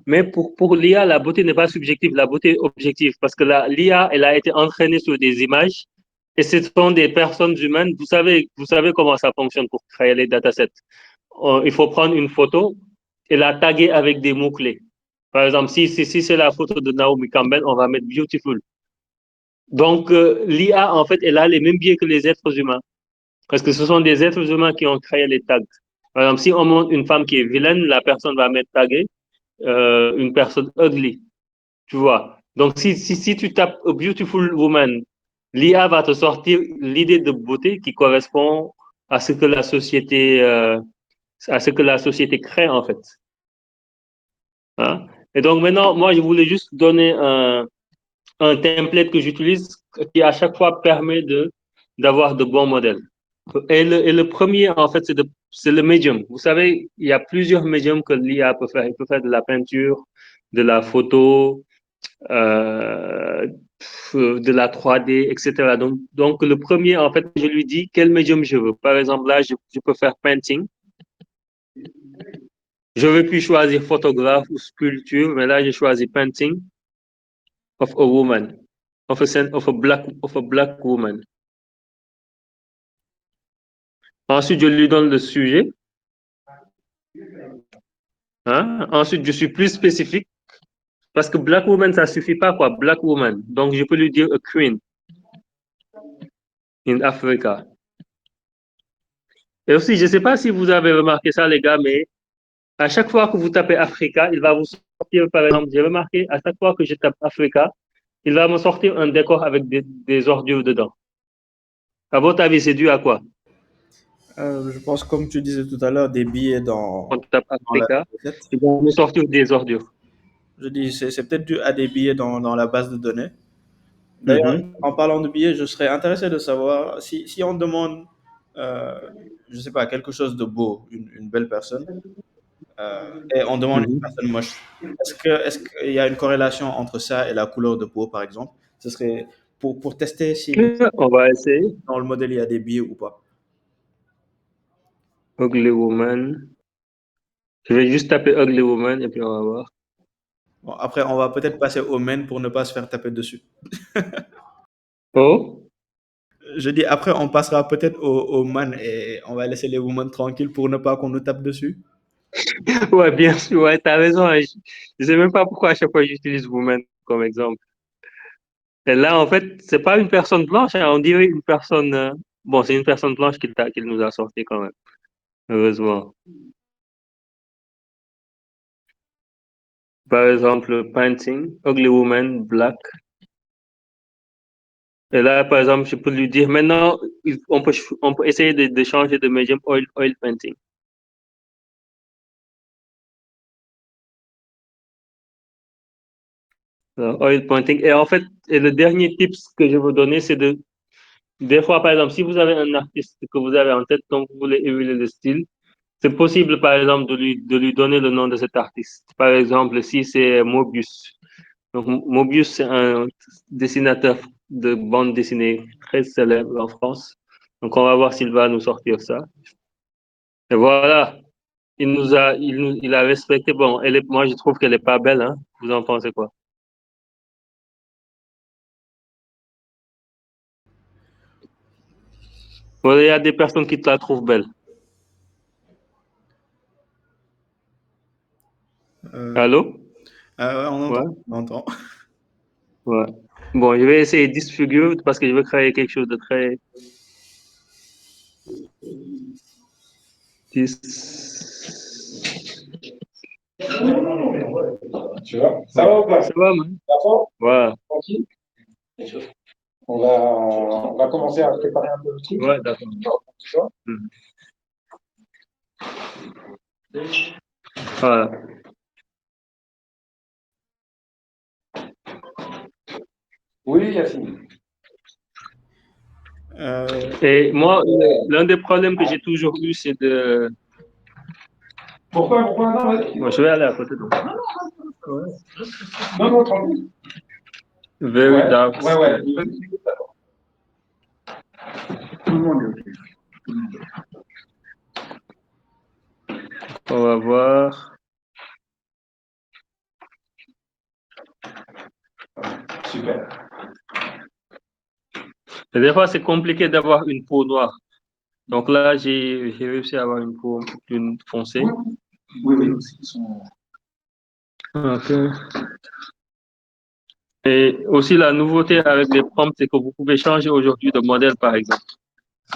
mais pour l'IA, la beauté n'est pas subjective, la beauté est objective, parce que l'IA, elle a été entraînée sur des images, et ce sont des personnes humaines. Vous savez comment ça fonctionne pour créer les datasets. Il faut prendre une photo et la taguer avec des mots-clés. Par exemple, si c'est la photo de Naomi Campbell, on va mettre beautiful. Donc, l'IA, en fait, elle a les mêmes biais que les êtres humains, parce que ce sont des êtres humains qui ont créé les tags. Par exemple, si on montre une femme qui est vilaine, la personne va mettre tagué une personne ugly, tu vois. Donc, si tu tapes a beautiful woman, l'IA va te sortir l'idée de beauté qui correspond à ce que la société crée, en fait. Hein? Et donc, maintenant, moi, je voulais juste donner un template que j'utilise qui, à chaque fois, permet de d'avoir de bons modèles. Et le premier, en fait, c'est le medium. Vous savez, il y a plusieurs médiums que l'IA peut faire. Il peut faire de la peinture, de la photo, de la 3D, etc. Donc, le premier, en fait, je lui dis quel médium je veux. Par exemple, là, je peux faire painting. Je ne veux plus choisir photographe ou sculpture, mais là, j'ai choisi painting of a woman, of a black woman. Ensuite, je lui donne le sujet. Hein? Ensuite, je suis plus spécifique parce que black woman, ça suffit pas, quoi. Black woman. Donc, je peux lui dire a queen in Africa. Et aussi, je ne sais pas si vous avez remarqué ça, les gars, mais à chaque fois que vous tapez Africa, il va vous sortir, par exemple, j'ai remarqué, à chaque fois que je tape Africa, il va me sortir un décor avec des ordures dedans. À votre avis, c'est dû à quoi? Je pense, comme tu disais tout à l'heure, des billets dans, On tape dans la Africa, recette. il va me sortir des ordures. Je dis, c'est peut-être dû à des billets dans la base de données. D'ailleurs, Mhm. en parlant de billets, je serais intéressé de savoir si on demande, euh, je sais pas, quelque chose de beau, une belle personne, et on demande une Mhm. personne moche. Est-ce qu'il y a une corrélation entre ça et la couleur de peau, par exemple? Ce serait pour tester si On va essayer. dans le modèle il y a des billets ou pas. Ugly woman. Je vais juste taper ugly woman et puis on va voir. Bon, après, on va peut-être passer au men pour ne pas se faire taper dessus. Oh? Je dis, après, on passera peut-être au man et on va laisser les women tranquilles pour ne pas qu'on nous tape dessus. Ouais, bien sûr, ouais, t'as raison. Hein. Je sais même pas pourquoi à chaque fois j'utilise woman comme exemple. Et là, en fait, c'est pas une personne blanche, hein, on dirait une personne. Bon, c'est une personne blanche qu'il nous a sorti quand même, heureusement. Par exemple, painting, ugly woman, black. Et là, par exemple, je peux lui dire maintenant, on peut essayer de changer de médium oil painting. Oil painting. Et en fait, et le dernier tips que je veux donner, c'est des fois, par exemple, si vous avez un artiste que vous avez en tête, dont vous voulez émuler le style, c'est possible, par exemple, de lui donner le nom de cet artiste. Par exemple, si c'est Mobius. Donc, Mobius, c'est un dessinateur de bande dessinée très célèbre en France. Donc, on va voir s'il va nous sortir ça. Et voilà, il a respecté. Bon, moi, je trouve qu'elle est pas belle, hein. Vous en pensez quoi? Bon, il y a des personnes qui te la trouvent belle. Allô? Ouais, on entend. Ouais, On entend. ouais. Bon, je vais essayer Disfigure parce que je veux créer quelque chose de très. Dis... Tu vois? Ça va ou pas? Ça va, man? D'accord? Ouais, Tranquille? On va commencer à préparer un peu le truc. ouais, d'accord. Tu vois? Mhm. Voilà. Oui, Yacine. Et moi, l'un des problèmes que j'ai toujours eu, c'est de. Pourquoi? Non, vas-y. Bon, je vais aller à côté de moi. Non, tranquille. Very Ouais, dark ouais. skin. Tout le monde est OK. On va voir. Super. Et des fois, c'est compliqué d'avoir une peau noire. Donc là, j'ai réussi à avoir une peau un peu plus foncée. Oui. Ils sont... Ok. Et aussi, la nouveauté avec les prompts, c'est que vous pouvez changer aujourd'hui de modèle, par exemple.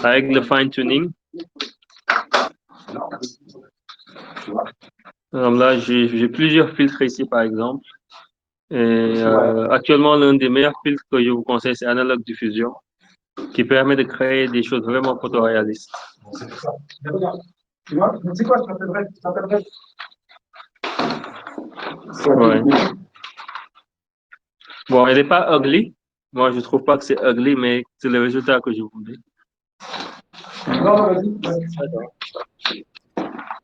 Avec le fine-tuning. Là, j'ai plusieurs filtres ici, par exemple. Et actuellement, l'un des meilleurs filtres que je vous conseille, c'est Analog Diffusion, qui permet de créer des choses vraiment photoréalistes. C'est ça. Tu vois, tu sais quoi, je t'appellerai. Ouais. Bon, elle n'est pas ugly. Moi, je trouve pas que c'est ugly, mais c'est le résultat que je voulais. Non, vas-y. D'accord.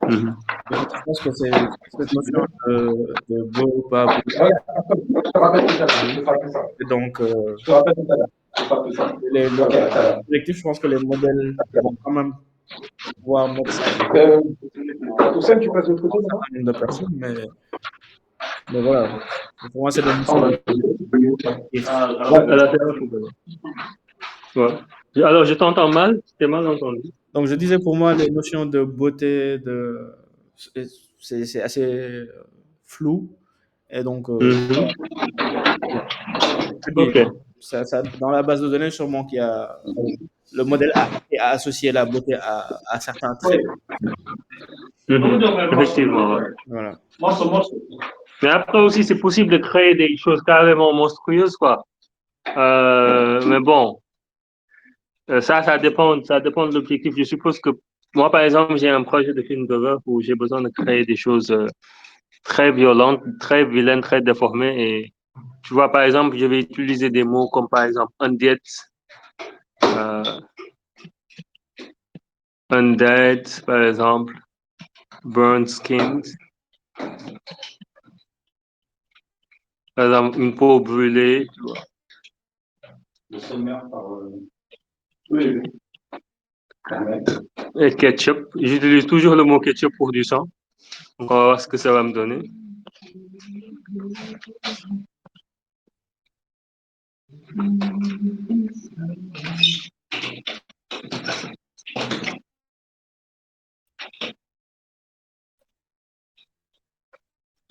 Mhm. Je pense que c'est cette notion de beau, pas beau. Je te rappelle tout à l'heure. Je te rappelle ça. Et donc, Je te rappelle tout à l'heure. Je te rappelle ça. Ok, à tout à l'heure. l'objectif, je pense que les modèles vont quand même pouvoir mettre ça Hussein, tu passes de l'autre côté, un non? certain nombre de personnes, mais voilà. Pour moi, c'est des Ah, notions on a- d'objectif. À la terre, faut pas. Ouais. Alors, je t'entends mal, c'était mal entendu. Donc, je disais pour moi, les notions de beauté, c'est assez flou. Et donc, Mhm. je dis, Ok. dans la base de données, sûrement qu'il y a le modèle a associé la beauté à certains traits. Mhm. Effectivement, ouais. Voilà. Mais après aussi, c'est possible de créer des choses carrément monstrueuses, quoi. Mais bon, ça dépend de l'objectif. Je suppose que moi, par exemple, j'ai un projet de film d'horreur où j'ai besoin de créer des choses très violentes, très vilaines, très déformées. Et tu vois, par exemple, je vais utiliser des mots comme par exemple undead, euh, undead, par exemple, burnt skins, par exemple, une peau brûlée, tu vois. Le sommaire par. Oui, oui. Et ketchup. J'utilise toujours le mot ketchup pour du sang. On va voir ce que ça va me donner.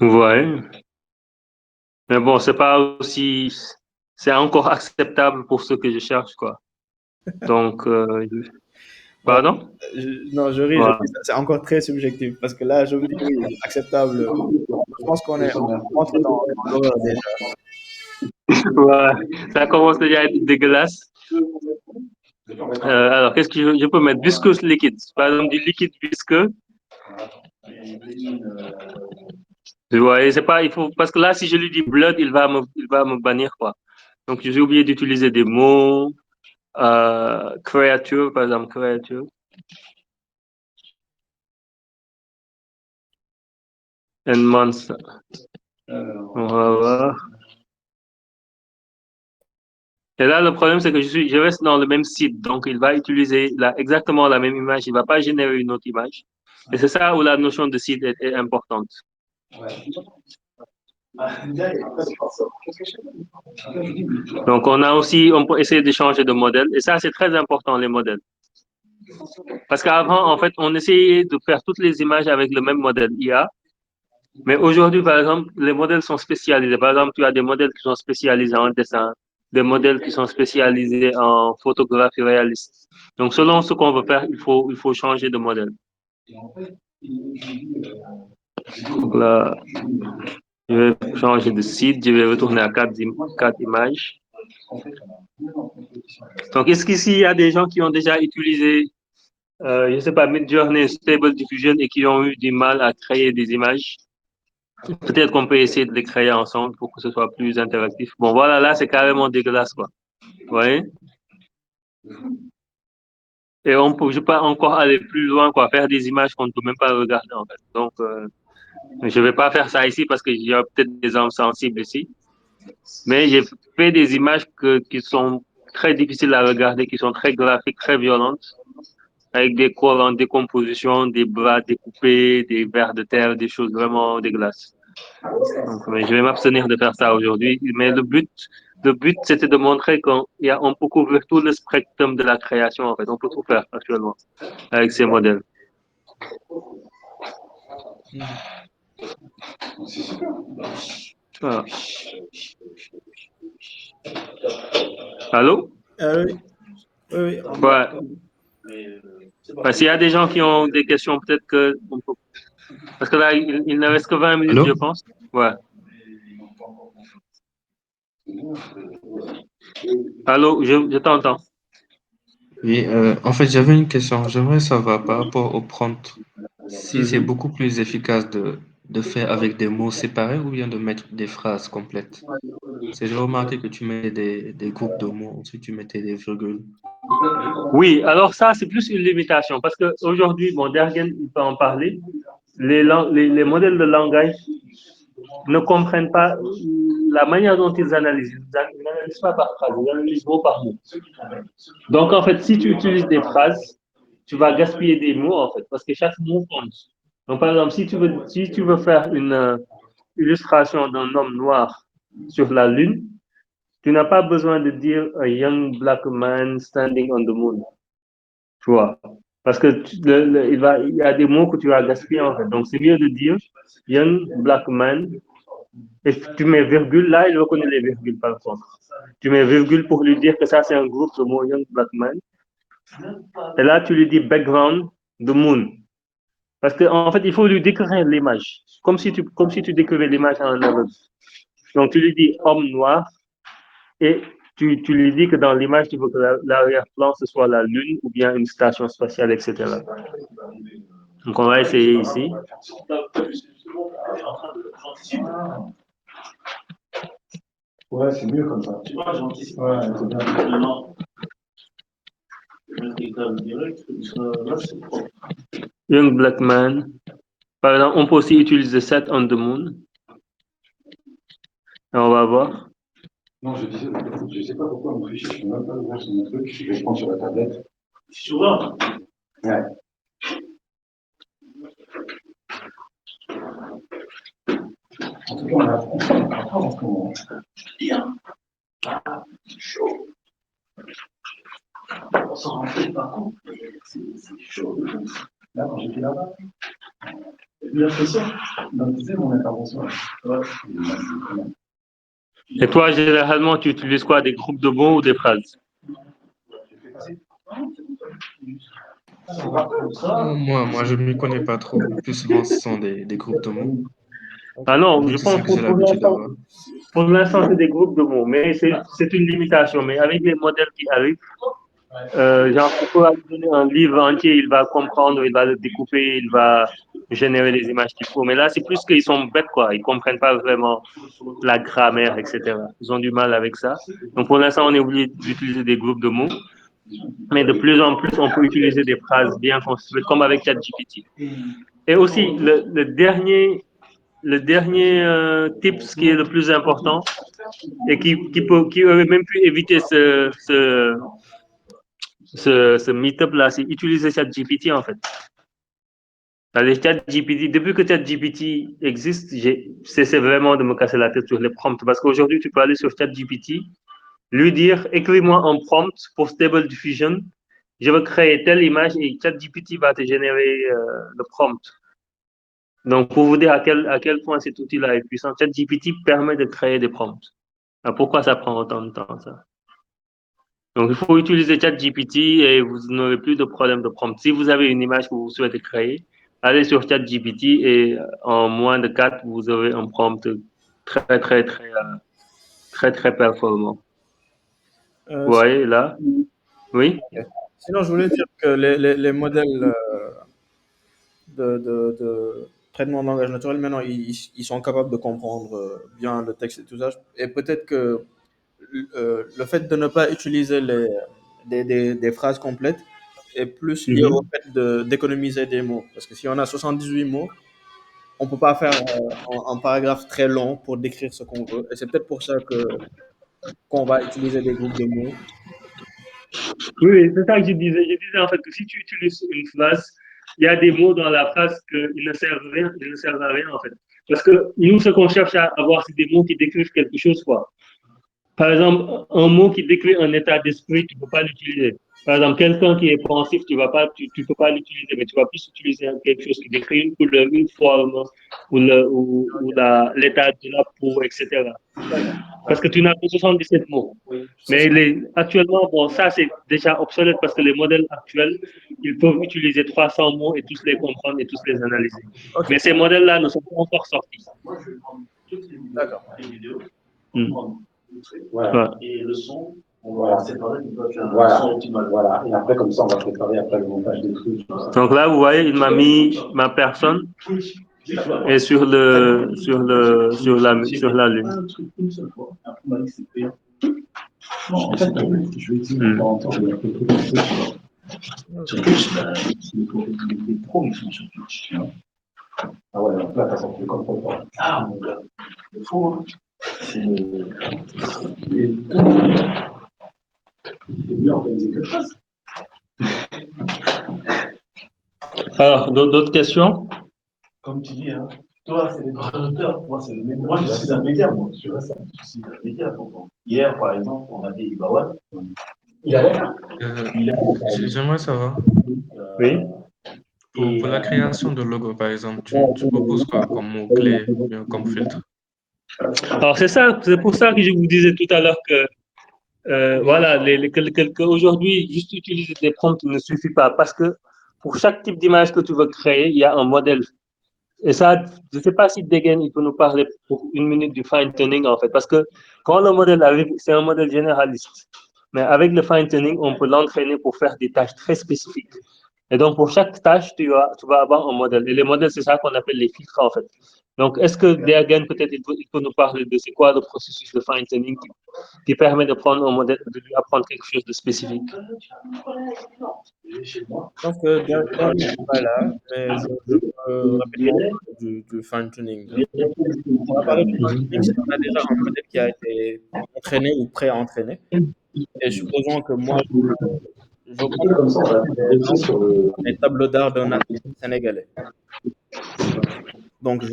Ouais. Mais bon, c'est pas aussi, c'est encore acceptable pour ce que je cherche, quoi. Donc, Ouais. pardon? Non, je ris, Ouais. c'est encore très subjectif parce que là, je me dis oui, acceptable. Je pense on rentre dans l'horreur déjà. Ouais. Ça commence déjà à être dégueulasse. Alors, qu'est-ce que je peux mettre? Viscous liquide. Par exemple, du liquide visqueux. Tu vois, et c'est pas, il faut, parce que là, si je lui dis blood, il va me bannir, quoi. Donc, j'ai oublié d'utiliser des mots, créature, par exemple, créature. And monster. On va voir. Et là, le problème, c'est que je reste dans le même site. Donc, il va utiliser exactement la même image. Il ne va pas générer une autre image. Et c'est ça où la notion de site est importante. Donc, on peut essayer de changer de modèle. Et ça, c'est très important, les modèles. Parce qu'avant, en fait, on essayait de faire toutes les images avec le même modèle IA. Mais aujourd'hui, par exemple, les modèles sont spécialisés. Par exemple, tu as des modèles qui sont spécialisés en dessin, des modèles qui sont spécialisés en photographie réaliste. Donc, selon ce qu'on veut faire, il faut changer de modèle. Donc là, je vais changer de site, je vais retourner à quatre images. Donc, est-ce qu'ici, il y a des gens qui ont déjà utilisé, je ne sais pas, Midjourney, Stable Diffusion et qui ont eu du mal à créer des images? Peut-être qu'on peut essayer de les créer ensemble pour que ce soit plus interactif. Bon, voilà, là, c'est carrément dégueulasse, quoi. Vous voyez? Et je peux encore aller plus loin, quoi, faire des images qu'on ne peut même pas regarder, en fait. Donc, je ne vais pas faire ça ici parce qu'il y a peut-être des âmes sensibles ici. Mais j'ai fait des images qui sont très difficiles à regarder, qui sont très graphiques, très violentes, avec des corps en décomposition, des bras découpés, des vers de terre, des choses vraiment dégueulasses. Donc, mais je vais m'abstenir de faire ça aujourd'hui. Mais le but, c'était de montrer qu'on peut couvrir tout le spectrum de la création, en fait. On peut tout faire actuellement avec ces modèles. Voilà. Allô? Oui, oui, Ouais. S'il y a des gens qui ont des questions, peut-être que on peut. Parce que là, il ne reste que 20 minutes, Allô? je pense. Ouais. Allô, je t'entends. Oui, en fait, j'avais une question. J'aimerais savoir par rapport au prompt, si c'est Mhm. beaucoup plus efficace de faire avec des mots séparés ou bien de mettre des phrases complètes. J'ai remarqué que tu mets des groupes de mots, ensuite tu mettais des virgules. Oui, alors ça, c'est plus une limitation parce qu'aujourd'hui, bon, Dergen, il peut en parler. Les modèles de langage ne comprennent pas la manière dont ils analysent. Ils n'analysent pas par phrase, ils analysent mot par mot. Donc, en fait, si tu utilises des phrases, tu vas gaspiller des mots, en fait, parce que chaque mot compte. Donc, par exemple, si tu veux faire une illustration d'un homme noir sur la Lune, tu n'as pas besoin de dire a young black man standing on the moon. Tu vois. Parce que il y a des mots que tu vas gaspiller, en fait. Donc, c'est mieux de dire young black man. Et tu mets virgule, là, il reconnaît les virgules, par contre. Tu mets virgule pour lui dire que ça, c'est un groupe de mots young black man. Et là, tu lui dis background, the moon. Parce qu'en fait, il faut lui décrire l'image. Comme si tu décrivais l'image à un aveugle. Donc, tu lui dis homme noir et tu lui dis que dans l'image, tu veux que l'arrière-plan, ce soit la Lune ou bien une station spatiale, etc. Donc, on va essayer ici. Ouais, c'est mieux comme ça. Tu vois, j'anticipe. Ouais, c'est bien. Young black man. Par exemple, on peut aussi utiliser set on the moon. Et on va voir. Non, je disais, je sais pas pourquoi mon fichier, je ne peux même pas ouvrir sur mon truc, je vais prendre sur la tablette. Tu vois? Ouais. En tout cas, on apprend en ce moment. Bien. Chaud. On s'en rend pas compte, mais c'est chaud. Là, quand j'étais là-bas, j'ai l'impression, donc tu sais, mon intervention. Ouais. Et toi, généralement, tu utilises quoi? Des groupes de mots ou des phrases? Moi, je ne m'y connais pas trop. Le plus souvent, ce sont des groupes de mots. Ah non, je Donc, c'est ce pense que j'ai l'habitude d'avoir. pour l'instant, c'est des groupes de mots, mais c'est une limitation. Mais avec les modèles qui arrivent, genre, tu peux lui donner un livre entier, il va comprendre, il va le découper, il va générer les images qu'il faut. Mais là, c'est plus qu'ils sont bêtes, quoi. Ils comprennent pas vraiment la grammaire, etc. Ils ont du mal avec ça. Donc, pour l'instant, on est obligé d'utiliser des groupes de mots. Mais de plus en plus, on peut utiliser des phrases bien construites, comme avec ChatGPT. Et aussi, le dernier tips qui est le plus important et qui aurait même pu éviter ce meet-up là, c'est utiliser ChatGPT en fait. ChatGPT, depuis que ChatGPT existe, j'ai cessé vraiment de me casser la tête sur les prompts parce qu'aujourd'hui, tu peux aller sur ChatGPT, lui dire écris-moi un prompt pour Stable Diffusion, je veux créer telle image et ChatGPT va te générer le prompt. Donc, pour vous dire à quel point cet outil-là est puissant, ChatGPT permet de créer des prompts. Alors, pourquoi ça prend autant de temps, ça? Donc, il faut utiliser ChatGPT et vous n'aurez plus de problème de prompt. Si vous avez une image que vous souhaitez créer, allez sur ChatGPT et en moins de 4, vous aurez un prompt très performant. Vous voyez là? Oui? Sinon, je voulais dire que les modèles de traitement de langage naturel, maintenant, ils sont capables de comprendre bien le texte et tout ça. Et peut-être que le fait de ne pas utiliser des phrases complètes est plus lié au fait d'économiser des mots. Parce que si on a 78 mots, on ne peut pas faire un paragraphe très long pour décrire ce qu'on veut. Et c'est peut-être pour ça qu'on va utiliser des groupes de mots. Oui, c'est ça que je disais. Je disais en fait que si tu utilises une phrase, il y a des mots dans la phrase qui ne servent à rien, ils ne servent à rien en fait. Parce que nous, ce qu'on cherche à avoir, c'est des mots qui décrivent quelque chose, quoi. Par exemple, un mot qui décrit un état d'esprit, tu ne peux pas l'utiliser. Par exemple, quelqu'un qui est pensif, tu peux pas l'utiliser, mais tu vas plus utiliser quelque chose qui décrit une couleur, une forme, ou l'état de la peau, etc. Parce que tu n'as que 77 mots. Mais actuellement, bon, ça c'est déjà obsolète parce que les modèles actuels, ils peuvent utiliser 300 mots et tous les comprendre et tous les analyser. Ok. Mais ces modèles-là ne sont pas encore sortis. D'accord. Voilà. Ouais. Et le son, on va séparer, on va faire un son optimal. Voilà. Et après, comme ça, on va préparer après le montage des trucs. Donc là, vous voyez, il m'a mis ma personne et sur la Lune. Non, en fait, je vais dire de temps en temps, il y a quelques personnes sur Twitch, c'est les profils des pros qui sont sur Twitch, tu vois. Ah ouais, donc là, t'as sorti comme ça. Ah, mon gars, il faut, hein. C'est mieux organisé que ça. Alors, d'autres questions? Comme tu dis, hein, toi, c'est les promoteurs, moi, c'est le média. Moi, je suis un média, moi, tu vois, ça, je suis un média. Donc, hier, par exemple, on a dit Ibawan, il a l'air. J'aimerais savoir, Oui. pour la création de logo, par exemple, tu proposes quoi comme mot-clé, bien comme filtre? Alors, c'est pour ça que je vous disais tout à l'heure que voilà, aujourd'hui, juste utiliser des prompts ne suffit pas parce que pour chaque type d'image que tu veux créer, il y a un modèle. Et ça, je ne sais pas si Degen il peut nous parler pour une minute du fine-tuning en fait, parce que quand le modèle arrive, c'est un modèle généraliste. Mais avec le fine-tuning, on peut l'entraîner pour faire des tâches très spécifiques. Et donc, pour chaque tâche, tu vas avoir un modèle. Et les modèles, c'est ça qu'on appelle les filtres en fait. Donc, est-ce que Degen, peut-être, il peut nous parler de c'est quoi le processus de fine-tuning qui permet de prendre un modèle, de lui apprendre quelque chose de spécifique? Je pense que Derek n'est pas là, mais je peux rapidement parler du fine-tuning. On va parler du fine-tuning si on a déjà un modèle qui a été entraîné ou pré-entraîné. Et supposons que moi, je prends Comme ça, on va bosser sur le. les tableaux d'art d'un artiste sénégalais. Donc, je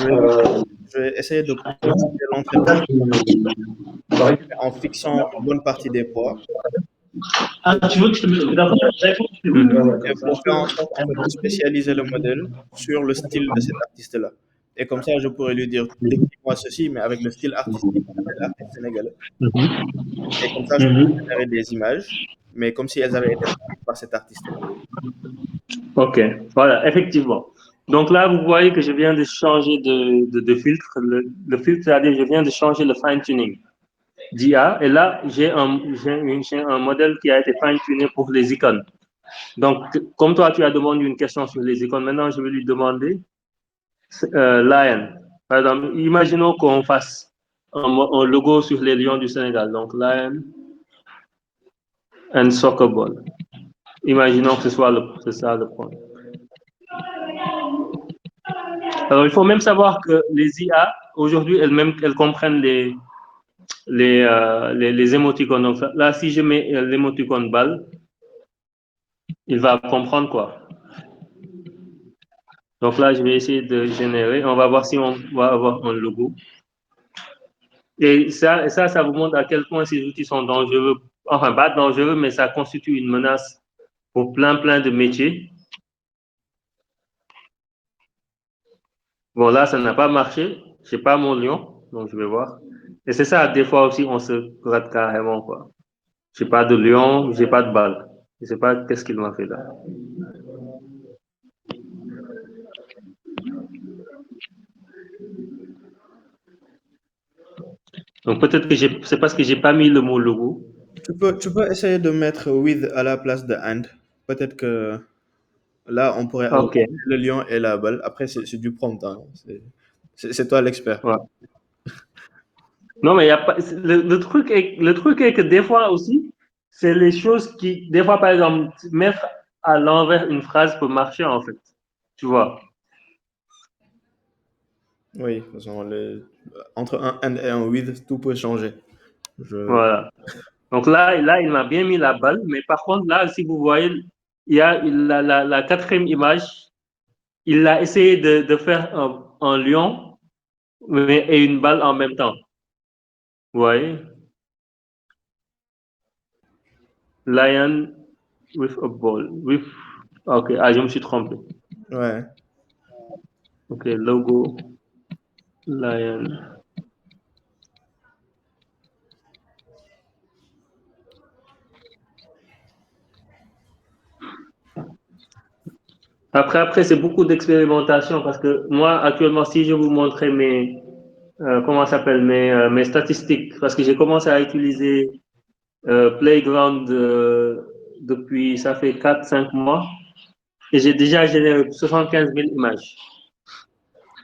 vais essayer de procéder l'entraînement en fixant une bonne partie des poids. Ah, tu veux que je te mette d'accord? Et pour faire en sorte en fait, de spécialiser le modèle sur le style de cet artiste-là. Et comme ça, je pourrais lui dire, décris-moi ceci, mais avec le style artistique de l'artiste sénégalais. Et comme ça, je peux générer des images, mais comme si elles avaient été faites par cet artiste-là. Ok, voilà, effectivement. Donc là, vous voyez que je viens de changer de filtre. Le filtre, c'est-à-dire je viens de changer le fine-tuning d'IA. Et là, j'ai un modèle qui a été fine-tuné pour les icônes. Donc, comme toi, tu as demandé une question sur les icônes, maintenant, je vais lui demander Lion. Par exemple, imaginons qu'on fasse un logo sur les Lions du Sénégal. Donc, Lion and Soccer Ball. Imaginons que c'est ça le point. Alors, il faut même savoir que les IA, aujourd'hui, elles comprennent les émoticônes. Donc là, si je mets l'émoticône balle, il va comprendre quoi. Donc là, je vais essayer de générer. On va voir si on va avoir un logo. Et ça vous montre à quel point ces outils sont dangereux. Enfin, pas dangereux, mais ça constitue une menace pour plein de métiers. Bon, là, ça n'a pas marché. Je n'ai pas mon lion, donc je vais voir. Et c'est ça, des fois aussi, on se rate carrément, quoi. Je n'ai pas de lion, je n'ai pas de balle. Je ne sais pas qu'est-ce qu'il m'a fait là. Donc peut-être que c'est parce que j'ai pas mis le mot logo. Tu peux essayer de mettre with à la place de and. Peut-être que là, on pourrait avoir Ok. le lion et la balle. Après, c'est du prompt. Hein. C'est toi l'expert. Ouais. Non, mais il y a pas. Le truc est que des fois aussi, c'est les choses qui, des fois par exemple, mettre à l'envers une phrase peut marcher en fait. Tu vois. Oui, de toute façon, entre un and et un with, tout peut changer. Voilà. Donc là, il m'a bien mis la balle, mais par contre, là, si vous voyez, il y a la quatrième image, il a essayé de faire un lion et une balle en même temps. Vous voyez? Lion with a ball. Ok, je me suis trompé. Ouais. Ok, logo, lion. Après c'est beaucoup d'expérimentation parce que moi, actuellement, si je vous montrais comment ça s'appelle, mes statistiques, parce que j'ai commencé à utiliser Playground depuis, ça fait 4-5 mois, et j'ai déjà généré 75 000 images.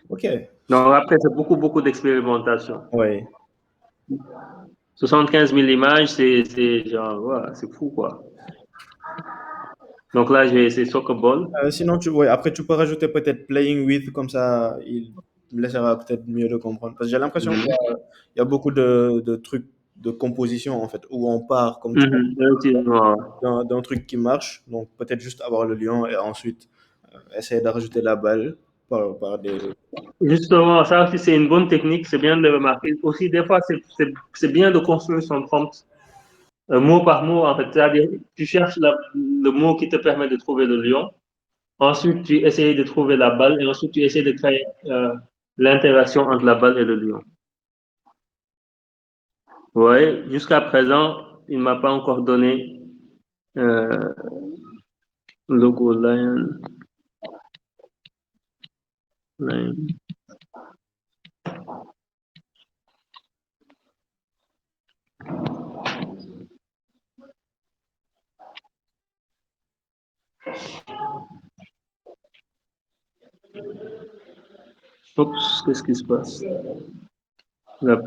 Ok. Donc après, c'est beaucoup d'expérimentation. Oui. 75 000 images, c'est genre, ouais, c'est fou, quoi. Donc là, je vais essayer Soccer Ball. Sinon, ouais, après, tu peux rajouter peut-être Playing with, comme ça, il me laissera peut-être mieux de comprendre. Parce que j'ai l'impression qu'il y a beaucoup de trucs de composition, en fait, où on part, comme tu Effectivement. d'un truc qui marche. Donc, peut-être juste avoir le lion et ensuite essayer de rajouter la balle par des. Justement, ça aussi, c'est une bonne technique, c'est bien de le remarquer. Aussi, des fois, c'est bien de construire son prompt mot par mot, en fait. C'est-à-dire, tu cherches le mot qui te permet de trouver le lion. Ensuite, tu essayes de trouver la balle et ensuite, tu essaies de créer l'interaction entre la balle et le lion. Oui, jusqu'à présent, il ne m'a pas encore donné logo lion. Lion. Oups, qu'est-ce qui se passe? Là.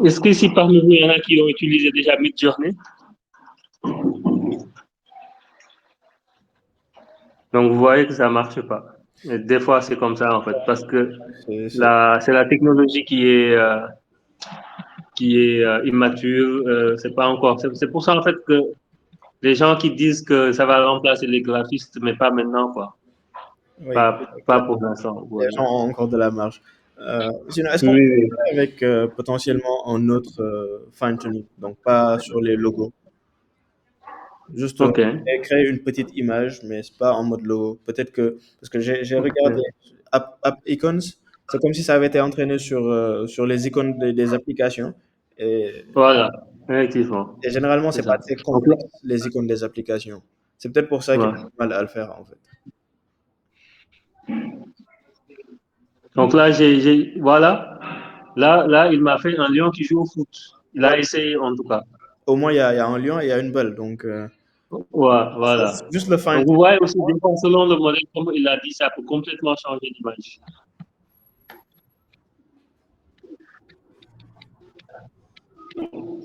Est-ce qu'ici parmi vous, il y en a qui ont utilisé déjà Midjourney? Donc, vous voyez que ça ne marche pas. Et des fois, c'est comme ça, en fait, parce que c'est la technologie qui est immature. C'est pas encore. C'est pour ça, en fait, que les gens qui disent que ça va remplacer les graphistes, mais pas maintenant, quoi. Oui, Pas pour l'instant. les Ouais. gens ont encore de la marge. Sinon, est-ce qu'on Oui, peut oui. faire avec potentiellement un autre fine-tuning, donc pas sur les logos, juste OK. créer une petite image, mais c'est pas en mode logo. Peut-être que, parce que j'ai regardé App Icons, c'est comme si ça avait été entraîné sur les icônes des applications. Et, Voilà, effectivement. et généralement, C'est c'est pas ça. très Donc là, complexe, les icônes des applications. C'est peut-être pour ça qu'il ouais. a du mal à le faire, en fait. Donc là, voilà. Là, il m'a fait un lion qui joue au foot. Il a essayé, en tout cas. Au moins, il y a un lion et il y a une balle. Donc, Ouais, voilà. juste le Donc, fine. vous voyez aussi, des fois, selon le modèle, comme il a dit, ça peut complètement changer l'image.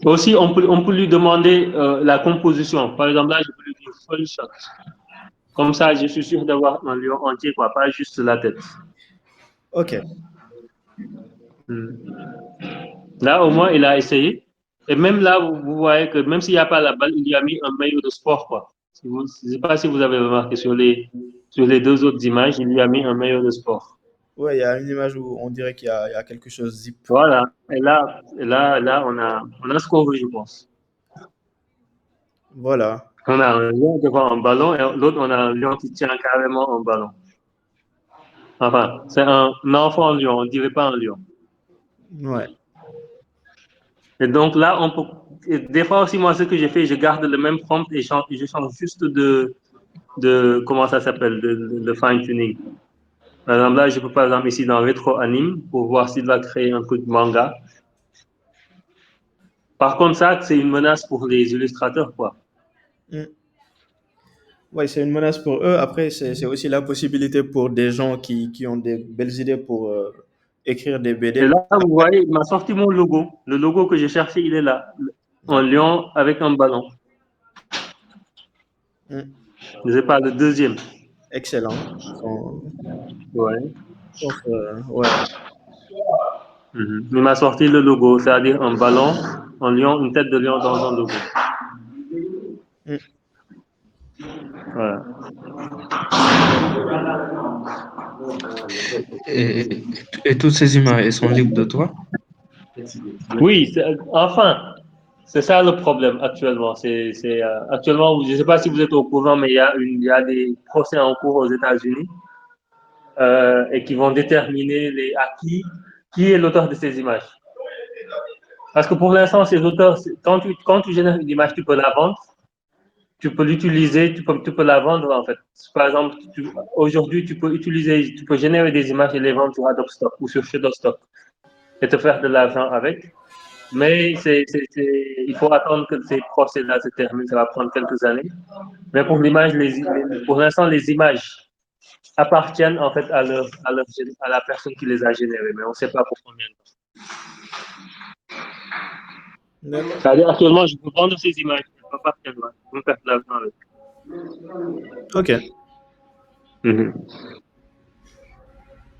Aussi, on peut lui demander la composition. Par exemple, là, je peux lui dire full shot. Comme ça, je suis sûr d'avoir un lion entier, quoi, pas juste la tête. OK. Là, au moins, il a essayé. Et même là, vous voyez que même s'il n'y a pas la balle, il y a mis un maillot de sport, quoi. Je ne sais pas si vous avez remarqué sur les deux autres images, il y a mis un maillot de sport. Ouais, il y a une image où on dirait qu'il y a quelque chose zip. Voilà. Et là, on a ce qu'on veut, je pense. Voilà. On a un lion devant un ballon et l'autre, on a un lion qui tient carrément un ballon. Enfin, c'est un enfant lion, on ne dirait pas un lion. Ouais. Et donc là, et des fois aussi, moi, ce que j'ai fait, je garde le même prompt et je change juste comment ça s'appelle, de fine-tuning. Par exemple, là, je peux par exemple ici dans Retro Anime pour voir s'il va créer un truc manga. Par contre, ça, c'est une menace pour les illustrateurs, quoi. Ouais, c'est une menace pour eux. Après, c'est aussi la possibilité pour des gens qui ont des belles idées pour écrire des BD. Et là, vous voyez, il m'a sorti mon logo. Le logo que j'ai cherché, il est là. Un lion avec un ballon. Je ne sais pas, le deuxième. Excellent. Ouais. Ouais. Il m'a sorti le logo, c'est-à-dire un ballon, un lion, une tête de lion dans un logo. Voilà. Et toutes ces images, elles sont libres de toi? Oui, enfin, c'est ça le problème actuellement. Actuellement, je ne sais pas si vous êtes au courant, mais il y a des procès en cours aux États-Unis et qui vont déterminer qui est l'auteur de ces images. Parce que pour l'instant, ces auteurs, quand tu génères une image, tu peux la vendre, tu peux l'utiliser, tu peux la vendre en fait. Par exemple, aujourd'hui, tu peux générer des images et les vendre sur Adobe Stock ou sur Shutterstock et te faire de l'argent avec. Mais il faut attendre que ces procès-là se terminent, ça va prendre quelques années. Mais pour l'image, pour l'instant, les images appartiennent en fait à la personne qui les a générées, mais on ne sait pas pour combien de temps. D'accord. C'est-à-dire, actuellement, je peux vendre ces images, elles m'appartiennent, je peux faire de l'argent avec. Ok.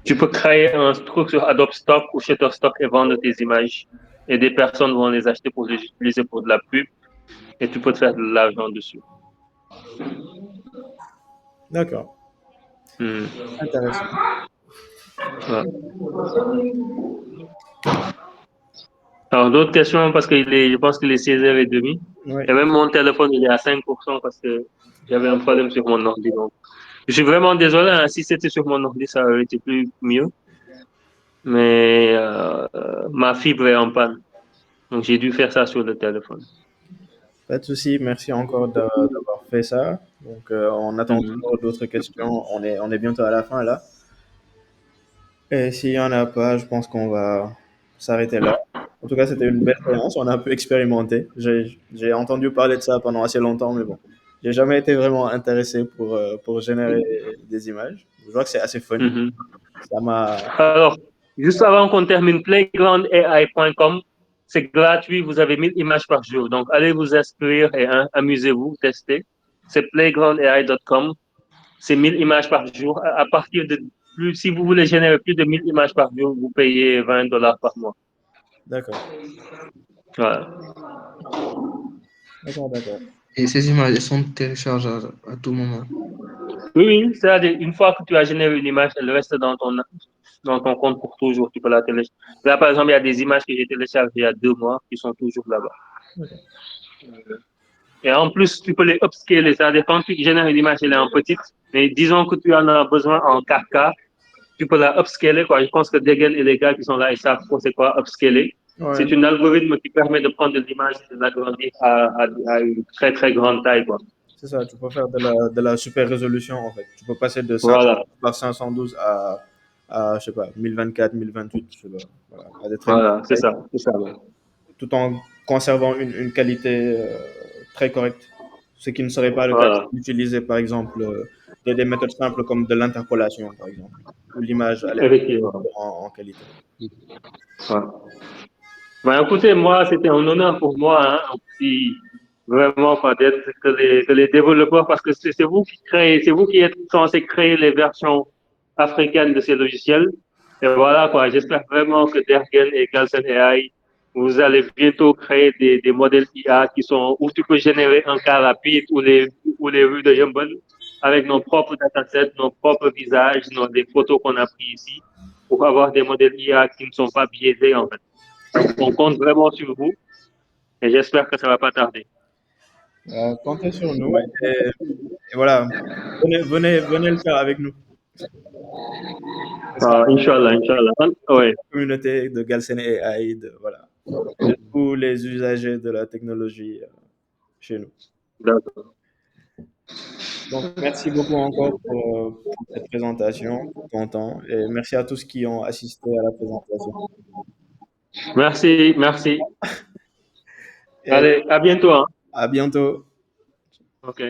Tu peux créer un truc sur Adobe Stock ou Shutterstock et vendre tes images. Et des personnes vont les acheter pour les utiliser pour de la pub. Et tu peux te faire de l'argent dessus. D'accord. Intéressant. Ouais. Alors, d'autres questions, parce que je pense qu'il est 16h30. Ouais. Et même mon téléphone, il est à 5% parce que j'avais un problème sur mon ordi. Donc, je suis vraiment désolé. Hein, si c'était sur mon ordi, ça aurait été plus mieux. Mais ma fibre est en panne. Donc, j'ai dû faire ça sur le téléphone. Pas de souci. Merci encore d'avoir fait ça. Donc, on attend toujours d'autres questions. On est bientôt à la fin là. Et s'il n'y en a pas, je pense qu'on va s'arrêter là. En tout cas, c'était une belle séance. On a un peu expérimenté. J'ai entendu parler de ça pendant assez longtemps, mais bon, j'ai jamais été vraiment intéressé pour générer des images. Je vois que c'est assez fun. Ça m'a. Alors, juste avant qu'on termine, playgroundai.com, c'est gratuit. Vous avez 1000 images par jour. Donc, allez vous inscrire et amusez-vous, testez. C'est playgroundai.com. C'est 1000 images par jour. À partir de plus, si vous voulez générer plus de 1000 images par jour, vous payez $20 par mois. D'accord. Voilà. D'accord. Et ces images, elles sont téléchargeables à tout moment. Oui, c'est-à-dire, une fois que tu as généré une image, elle reste dans ton compte pour toujours. Tu peux la télécharger. Là, par exemple, il y a des images que j'ai téléchargées il y a 2 mois qui sont toujours là-bas. Et en plus, tu peux les upscaler. C'est-à-dire, quand tu génères une image, elle est en petite, mais disons que tu en as besoin en 4K, tu peux la upscaler, quoi. Je pense que Degen et les gars qui sont là, ils savent c'est quoi upscaler. Ouais. C'est un algorithme qui permet de prendre l'image et de l'agrandir à une très, très grande taille, quoi. C'est ça, tu peux faire de la super résolution en fait. Tu peux passer de 500 Voilà. par 512 je sais pas, 1024, 1028, je sais pas. Voilà, à des très Voilà, c'est grandes ça, c'est ça. tailles, tout en conservant une qualité très correcte. Ce qui ne serait pas le cas Voilà. d'utiliser par exemple des méthodes simples comme de l'interpolation par exemple, où l'image elle est Effectivement. en qualité. Voilà. Ben, écoutez, moi, c'était un honneur pour moi, hein, vraiment, quoi, d'être que les développeurs, parce que c'est vous qui créez, c'est vous qui êtes censé créer les versions africaines de ces logiciels. Et voilà, quoi, j'espère vraiment que Dergen et Galsen AI, vous allez bientôt créer des modèles IA où tu peux générer un cas rapide ou les rues de Yumble avec nos propres datasets, nos propres visages, des photos qu'on a prises ici, pour avoir des modèles IA qui ne sont pas biaisés, en fait. On compte vraiment sur vous et j'espère que ça va pas tarder. Comptez sur nous et voilà, venez le faire avec nous. Inch'Allah, Inch'Allah. Ouais. La communauté de Galsen AI, voilà, de tous les usagers de la technologie chez nous. D'accord. Donc, merci beaucoup encore pour cette présentation, pour ton temps, et merci à tous qui ont assisté à la présentation. Merci, merci. Et Allez, à bientôt. Hein. à bientôt. OK.